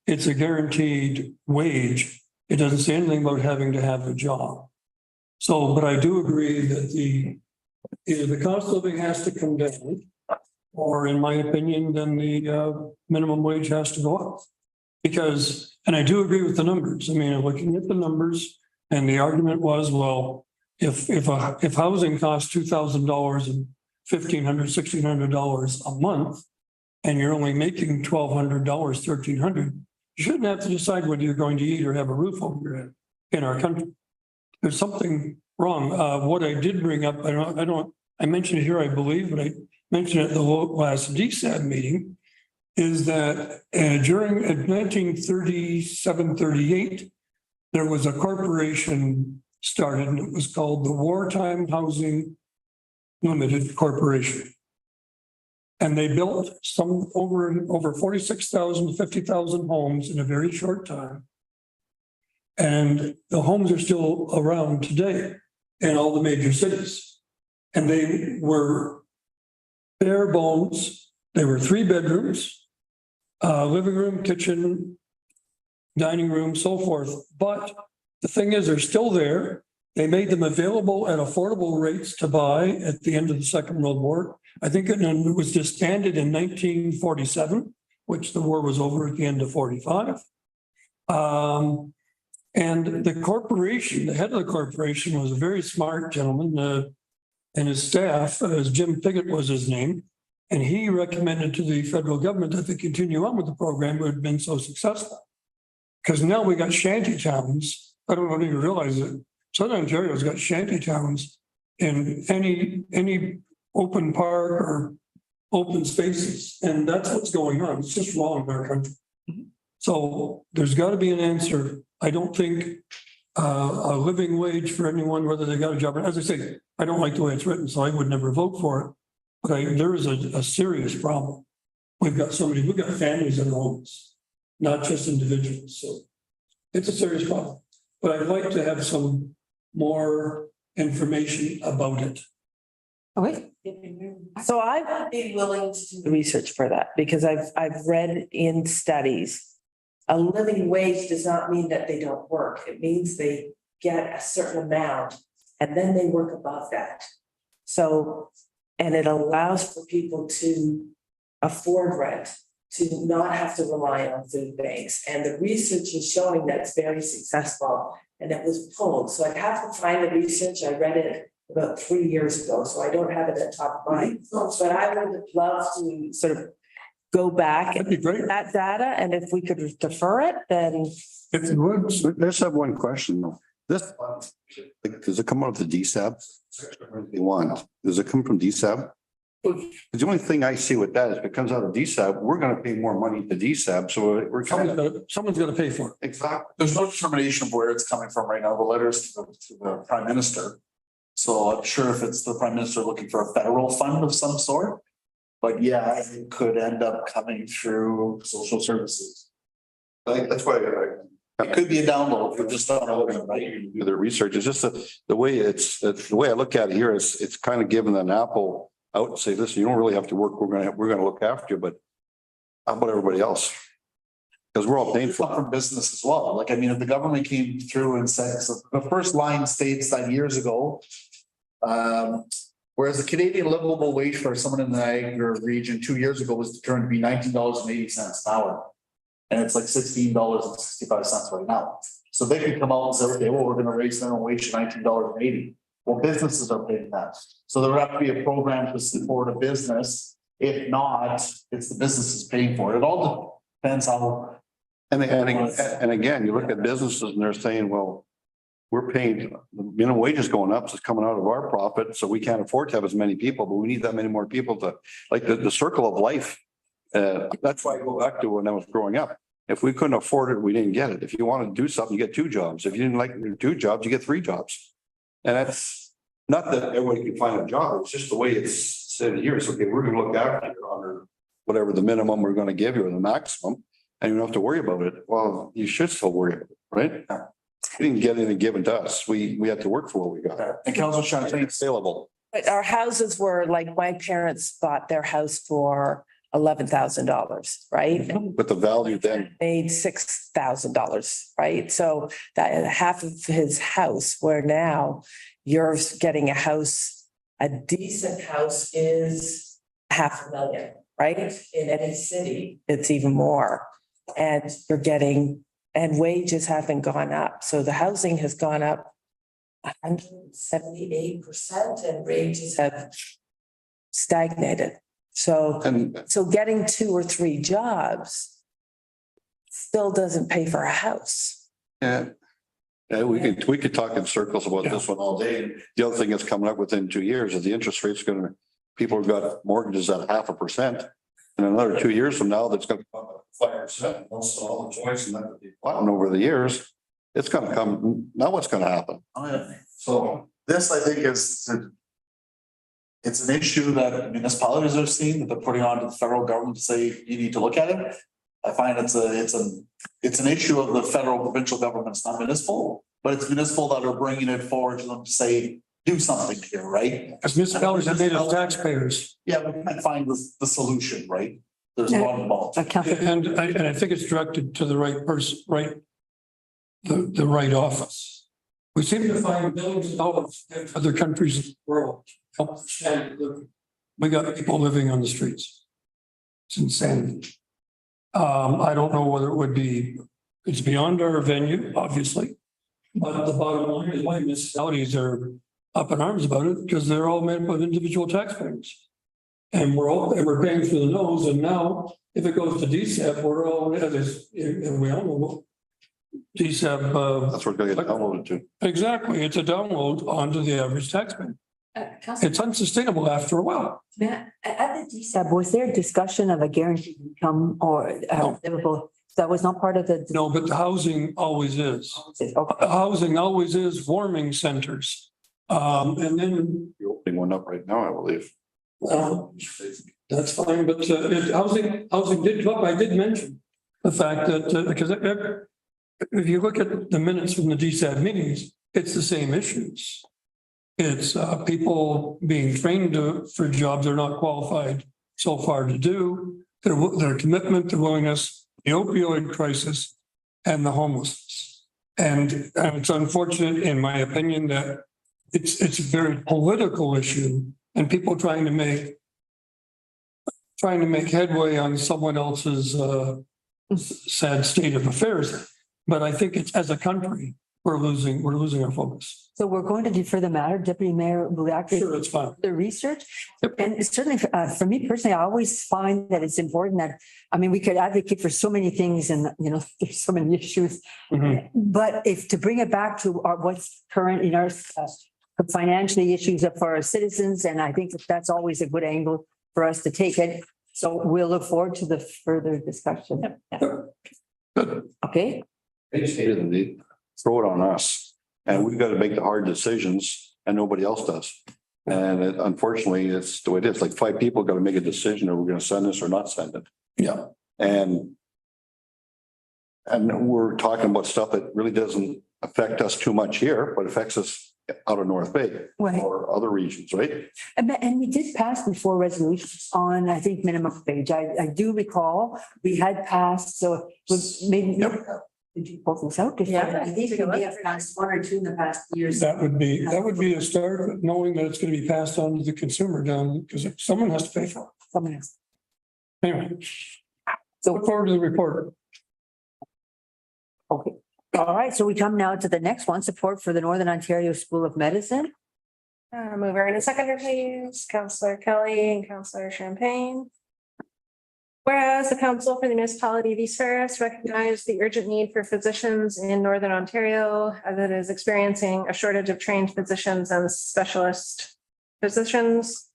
it's a guaranteed wage. It doesn't say anything about having to have a job. So, but I do agree that either the cost of living has to come down, or in my opinion, then the minimum wage has to go up. Because, and I do agree with the numbers. I mean, looking at the numbers, and the argument was, well, if housing costs $2,000 and $1,500, $1,600 a month, and you're only making $1,200, $1,300, you shouldn't have to decide whether you're going to eat or have a roof over your head in our country. There's something wrong. What I did bring up, I mentioned it here, I believe, but I mentioned it at the last DSAB meeting, is that during 1937, 38, there was a corporation started, and it was called the Wartime Housing Limited Corporation. And they built some over 46,000 to 50,000 homes in a very short time. And the homes are still around today in all the major cities. And they were bare bones. They were 3 bedrooms, living room, kitchen, dining room, so forth. But the thing is, they're still there. They made them available at affordable rates to buy at the end of the Second World War. I think it was disbanded in 1947, which the war was over at the end of 45. And the corporation, the head of the corporation was a very smart gentleman, and his staff, as Jim Piggott was his name. And he recommended to the federal government that they continue on with the program who had been so successful. Because now we got shanty towns. I don't know if you realize it. Southern Ontario's got shanty towns in any open park or open spaces. And that's what's going on. It's just wrong in our country. So there's got to be an answer. I don't think a living wage for anyone, whether they got a job. As I say, I don't like the way it's written, so I would never vote for it. But there is a serious problem. We've got families in homes, not just individuals. So it's a serious problem. But I'd like to have some more information about it. Okay. So I'd be willing to do the research for that because I've read in studies. A living wage does not mean that they don't work. It means they get a certain amount and then they work above that. So, and it allows for people to afford rent, to not have to rely on food banks. And the research is showing that it's very successful and it was pulled. So I'd have to find the research. I read it about 3 years ago, so I don't have it at top of mind. But I would love to sort of go back That'd be great. that data, and if we could defer it, then If it would. Let's have one question though. This, does it come out of the DSAB? They want, does it come from DSAB? The only thing I see with that is if it comes out of DSAB, we're gonna pay more money to DSAB, so we're kind of. Someone's got to pay for it. Exactly. There's no determination of where it's coming from right now, the letters to the prime minister. So I'm sure if it's the prime minister looking for a federal fund of some sort. But yeah, it could end up coming through social services. I think that's why It could be a download, we just don't know, right? do the research. It's just the way the way I look at it here is it's kind of giving an apple out and say, listen, you don't really have to work. We're gonna look after you, but how about everybody else? Because we're all paying for it. From business as well. Like, I mean, if the government came through and said, so the first line states that years ago. Whereas the Canadian livable wage for someone in the Niagara region 2 years ago was determined to be $19.80 an hour. And it's like $16.65 right now. So they could come out and say, okay, well, we're gonna raise minimum wage to $19.80. Well, businesses are paying that. So there would have to be a program to support a business. If not, it's the businesses paying for it. It all depends how. And again, you look at businesses and they're saying, well, we're paying, the minimum wage is going up, so it's coming out of our profit, so we can't afford to have as many people, but we need that many more people to, like the circle of life. That's why I go back to when I was growing up. If we couldn't afford it, we didn't get it. If you want to do something, you get two jobs. If you didn't like your two jobs, you get three jobs. And that's not that everybody can find a job. It's just the way it's said here. It's okay, we're gonna look after you under whatever the minimum we're gonna give you or the maximum. And you don't have to worry about it. Well, you should still worry about it, right? We didn't get anything given to us. We had to work for what we got. And Council Champagne, It's saleable. But our houses were like, my parents bought their house for $11,000, right? But the value then, Made $6,000, right? So that half of his house, where now you're getting a house, a decent house is $500,000, right? In any city, it's even more. And you're getting, and wages haven't gone up. So the housing has gone up 178% and wages have stagnated. So and getting 2 or 3 jobs still doesn't pay for a house. yeah. Yeah, we could talk in circles about this one all day. The other thing that's coming up within 2 years is the interest rate's gonna, people have got mortgages at 0.5%. And another 2 years from now, that's gonna come up 5%. Also, all the choice and that would be flattened over the years. It's gonna come, now what's gonna happen? So this I think it's an issue that municipalities are seeing that they're putting onto the federal government to say, you need to look at it. I find it's an issue of the federal provincial governments, not municipal, but it's municipal that are bringing it forward to them to say, do something here, right? As municipalities are made of taxpayers. Yeah, we can find the solution, right? There's a lot involved. Councillor, And I think it's directed to the right person, right? The right office. We seem to find billions of dollars in other countries in the world. Help the standard of living. We got people living on the streets. It's insanity. I don't know whether it would be, it's beyond our venue, obviously. But the bottom line is why municipalities are up in arms about it, because they're all made up of individual taxpayers. And we're paying through the nose, and now if it goes to DSAP, we're all, and we all know DSAP, that's what we're gonna get downloaded to. exactly, it's a download onto the average taxpayer. Councillor, It's unsustainable after a while. at the DSAB, was there a discussion of a guaranteed income or No. livable? That was not part of the. No, but the housing always is. Okay. Housing always is warming centers. And then, You're opening one up right now, I believe. that's fine, but housing did come up. I did mention the fact that, because if you look at the minutes from the DSAD meetings, it's the same issues. It's people being trained for jobs they're not qualified so far to do, their commitment, their willingness, the opioid crisis, and the homelessness. And it's unfortunate, in my opinion, that it's a very political issue and people trying to make headway on someone else's sad state of affairs. But I think it's, as a country, we're losing our focus. So we're going to defer the matter. Deputy Mayor Buliak. Sure, it's fine. The research. Yep. And certainly for me personally, I always find that it's important that, I mean, we could advocate for so many things and, there's so many issues. Mhm. But if to bring it back to what's current in our financially issues for our citizens, and I think that's always a good angle for us to take it. So we'll look forward to the further discussion. Good. Okay, They stated that they throw it on us and we've got to make the hard decisions and nobody else does. And unfortunately, it's the way it is. Like 5 people got to make a decision if we're going to send this or not send it. Yeah. And we're talking about stuff that really doesn't affect us too much here, but affects us out of North Bay right. or other regions, right? And we did pass before resolutions on, I think, minimum wage. I do recall we had passed, so it was maybe. Did you pull this out? Yeah. I think we may have passed 1 or 2 in the past years. That would be a start, knowing that it's going to be passed on to the consumer down, because someone has to pay for it. Someone else. Anyway. So look forward to the report. Okay. All right, so we come now to the next one, support for the Northern Ontario School of Medicine. Mover and a seconder, please. Councillor Kelly and Councillor Champagne. Whereas the Council for the Municipality of East Ferris recognized the urgent need for physicians in Northern Ontario as it is experiencing a shortage of trained physicians and specialist physicians.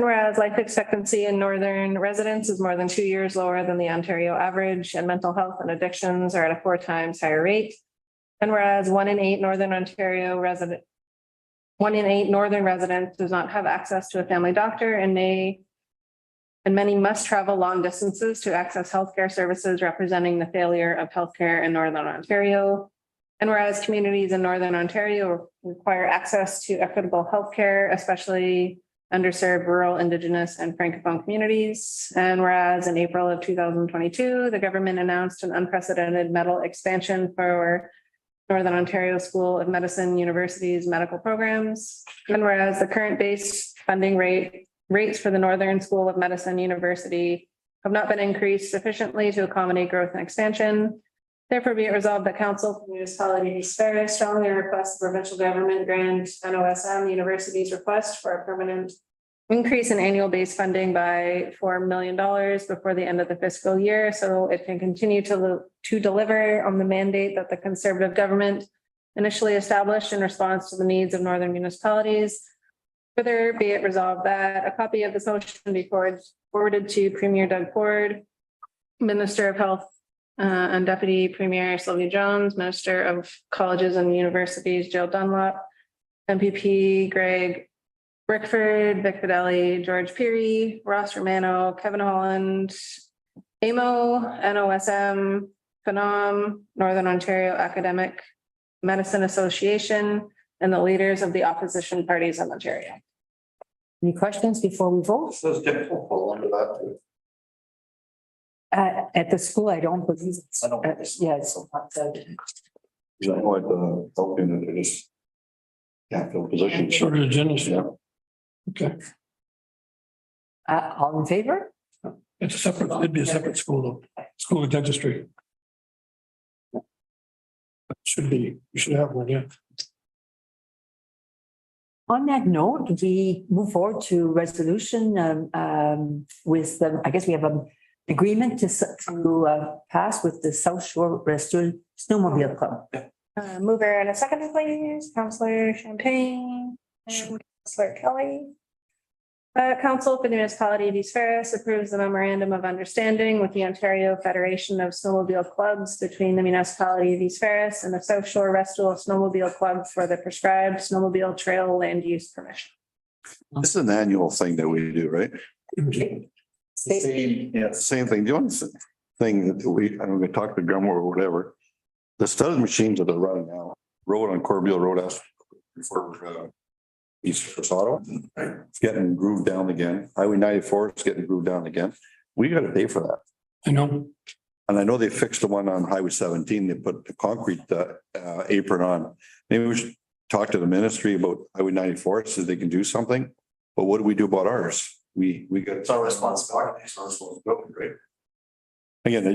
Whereas life expectancy in northern residents is more than 2 years lower than the Ontario average, and mental health and addictions are at a 4 times higher rate. And whereas 1 in 8 northern Ontario resident, 1 in 8 northern residents does not have access to a family doctor and many must travel long distances to access healthcare services, representing the failure of healthcare in northern Ontario. And whereas communities in northern Ontario require access to equitable healthcare, especially underserved rural, Indigenous, and Francophone communities. And whereas in April of 2022, the government announced an unprecedented medal expansion for Northern Ontario School of Medicine University's medical programs. And whereas the current base funding rates for the Northern School of Medicine University have not been increased sufficiently to accommodate growth and expansion. Therefore, be it resolved that Council for the Municipality of East Ferris strongly requests the provincial government grant NOSM University's request for a permanent increase in annual base funding by $4 million before the end of the fiscal year, so it can continue to deliver on the mandate that the Conservative government initially established in response to the needs of northern municipalities. Further, be it resolved that a copy of this motion be forwarded to Premier Doug Ford, Minister of Health, and Deputy Premier Sylvia Jones, Minister of Colleges and Universities Jill Dunlop, MPP Greg Brickford, Vic Fidelli, George Peary, Ross Romano, Kevin Holland, AMO, NOSM, Phenom, Northern Ontario Academic Medicine Association, and the leaders of the opposition parties in Ontario. Any questions before we vote? Says dental fall under that too. At the school, I don't believe it's. I don't- Yeah, it's not. You know, like the health unit, they just can't fill positions. Sort of agenda. Yeah. Okay, All in favor? it's a separate, it'd be a separate school though, school of dentistry. Should be, you should have one, yeah. On that note, we move forward to resolution with the, I guess we have an agreement to pass with the South Shore Rescue Snowmobile Club. Mover and a second, please. Councillor Champagne and Councillor Kelly. Council for the Municipality of East Ferris approves the memorandum of understanding with the Ontario Federation of Snowmobile Clubs between the Municipality of East Ferris and the South Shore Rescue Snowmobile Club for the prescribed snowmobile trail land use permission. This is an annual thing that we do, right? Same, yeah. Same thing. The only thing that we talked to Gilmore or whatever, the studded machines that are running now, road on Corbeil Road as before East Ferris Auto, it's getting grooved down again. Highway 94 is getting grooved down again. We got to pay for that. I know. And I know they fixed the one on Highway 17. They put the concrete apron on. Maybe we should talk to the ministry about Highway 94 so they can do something. But what do we do about ours? We got. It's our responsibility. It's our responsibility, right? Again,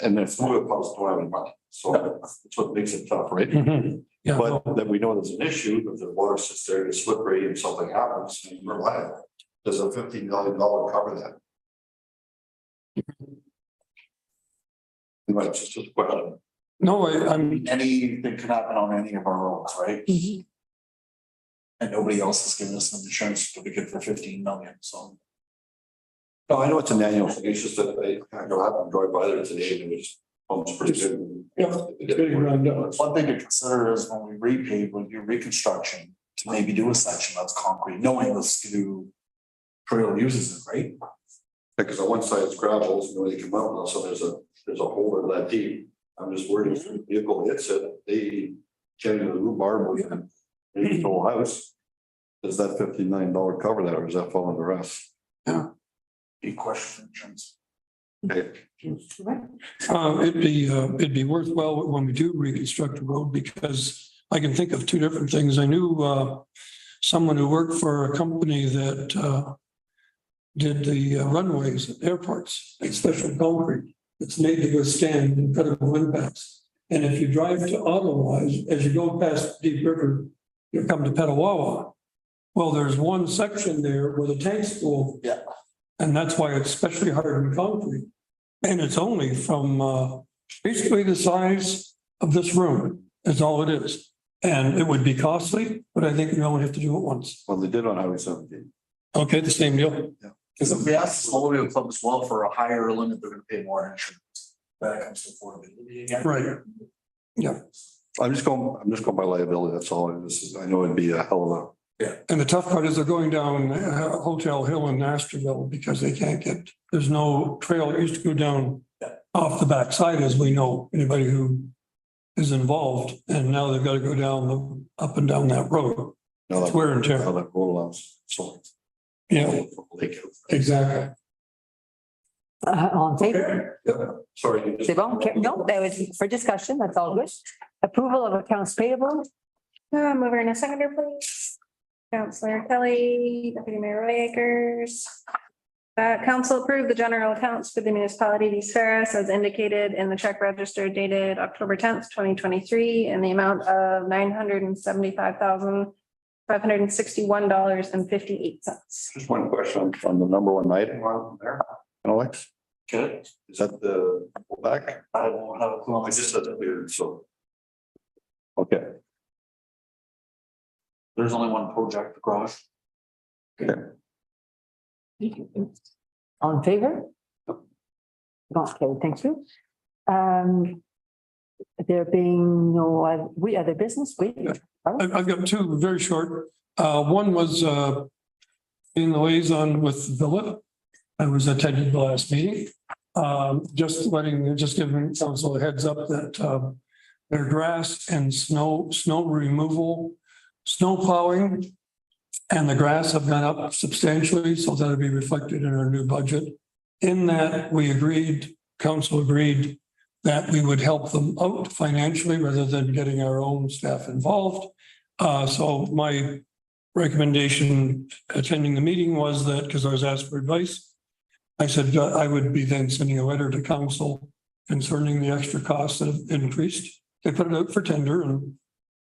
and if we don't have any money, so that's what makes it tough, right? Mhm. Yeah, But no, then we know there's an issue, if the water sits there, it's slippery and something happens, we're liable. Does a $15 million cover that? Anyway, it's just a question. no, I'm, Anything can happen on any of our roads, right? Mhm. And nobody else has given us an insurance certificate for 15 million, so. No, I know it's an annual thing, it's just that I know I happened to drive by there today and it was almost pretty good. it's getting run down. One thing to consider is when we repave, when you do reconstruction, to maybe do a section that's concrete, knowing the skidoo trail uses it, right? Because on one side it's gravel, so when they come out, also there's a hole that deep. I'm just worried if the vehicle hits it, they get into the rhubarb and maybe the whole house. Does that $15 million cover that, or does that fall on the rest? Big question for insurance. Okay. It'd be worthwhile when we do reconstruct a road, because I can think of two different things. I knew someone who worked for a company that did the runways at airports, like special concrete. It's made to withstand incredible impacts. And if you drive to Ottawa, as you go past Deep River, you come to Petawawa. Well, there's one section there where the tanks go. Yeah. And that's why it's especially hardened concrete. And it's only from basically the size of this room is all it is. And it would be costly, but I think we only have to do it once. Well, they did on Highway 17. Okay, the same deal. Because if we ask the Slowville Club as well for a higher limit, they're gonna pay more insurance. That comes to affordability again. Right. Yeah. I'm just going by liability, that's all. This is, I know it'd be a hell of And the tough part is they're going down Hotel Hill in Masterville because they can't get, there's no trail. It used to go down off the backside, as we know, anybody who is involved. And now they've got to go down, up and down that road. a. It's wear and tear. How that roll allows, so. Yeah, Like, exactly. All in favor? yeah, sorry. They won't care. No, that was for discussion. That's all good. Approval of accounts payable. Mover and a seconder, please. Counselor Kelly, Deputy Mayor Roy Akers. Council approved the general accounts for the municipality of East Ferris as indicated in the check register dated October 10th, 2023, in the amount of $975,561.58. Just one question on the number one item on there, Alex, Okay, is that the back? I won't have a clue. I just said that weird, so. Okay, There's only one project, the garage. All in favor? Okay, thank you. There being no other business, I've got two very short. One was in the liaison with Villa. I was attending the last meeting. Just giving council a heads up that their grass and snow removal, snow plowing and the grass have gone up substantially, so that'll be reflected in our new budget. In that, council agreed that we would help them out financially rather than getting our own staff involved. So my recommendation attending the meeting was that, because I was asked for advice, I said I would be then sending a letter to council concerning the extra costs that have increased. They put it out for tender and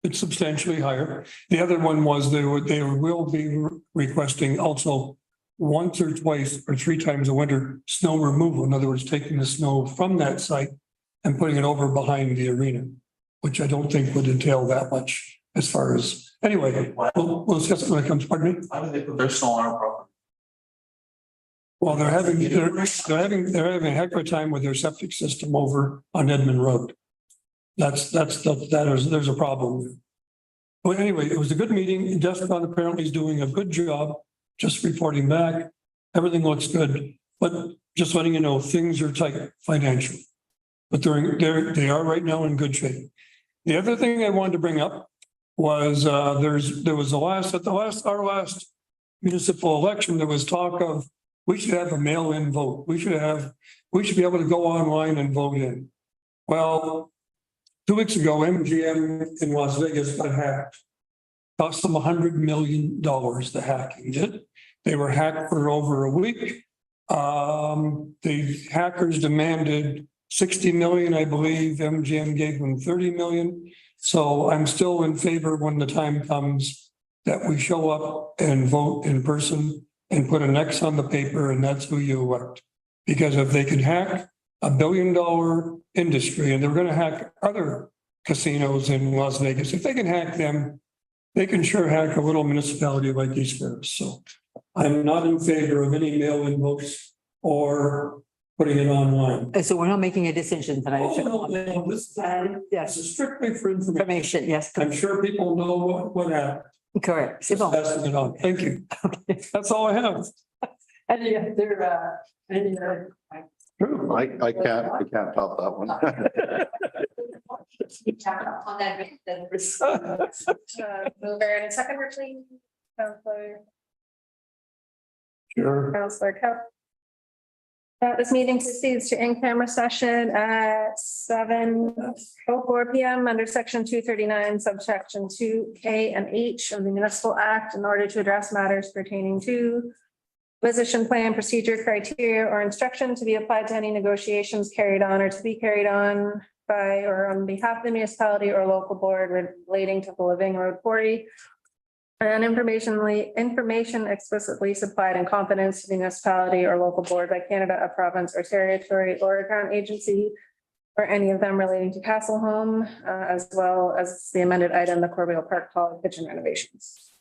it's substantially higher. The other one was they will be requesting also once or twice or three times a winter snow removal. In other words, taking the snow from that site and putting it over behind the arena, which I don't think would entail that much as far as, anyway, we'll discuss it when it comes, pardon me. How do they put their snow on our property? Well, they're having a heck of a time with their septic system over on Edmund Road. There's a problem there. Well, anyway, it was a good meeting. Descon apparently is doing a good job, just reporting back. Everything looks good, but just letting you know, things are tight financially. But they are right now in good shape. The other thing I wanted to bring up was there was our last municipal election, there was talk of we should have a mail-in vote. We should be able to go online and vote in. Well, 2 weeks ago, MGM in Las Vegas got hacked. Cost them $100 million, the hacking did. They were hacked for over a week. The hackers demanded 60 million, I believe. MGM gave them 30 million. So I'm still in favor when the time comes that we show up and vote in person and put an X on the paper, and that's who you elect. Because if they can hack $1 billion industry, and they're going to hack other casinos in Las Vegas, if they can hack them, they can sure hack a little municipality like East Ferris. So I'm not in favor of any mail-in votes or putting it online. So we're not making a decision tonight. Yes, it's strictly for information. Information, yes, I'm sure people know what happened. correct. C'est bon. Passing it on. Thank you. That's all I have. Any other, I can't top that one. Mover and a seconder, please. Sure. Counselor Kelly. This meeting proceeds to in-camera session at 7:04 PM under section 239, subsection 2K and H of the Municipal Act in order to address matters pertaining to position plan, procedure, criteria, or instruction to be applied to any negotiations carried on or to be carried on by or on behalf of the municipality or local board relating to the Living Road Quarry. And information explicitly supplied in confidence to the municipality or local board by Canada, a province or territory or a crown agency, or any of them relating to Castle Home, as well as the amended item, the Corbeil Park Hall kitchen renovations.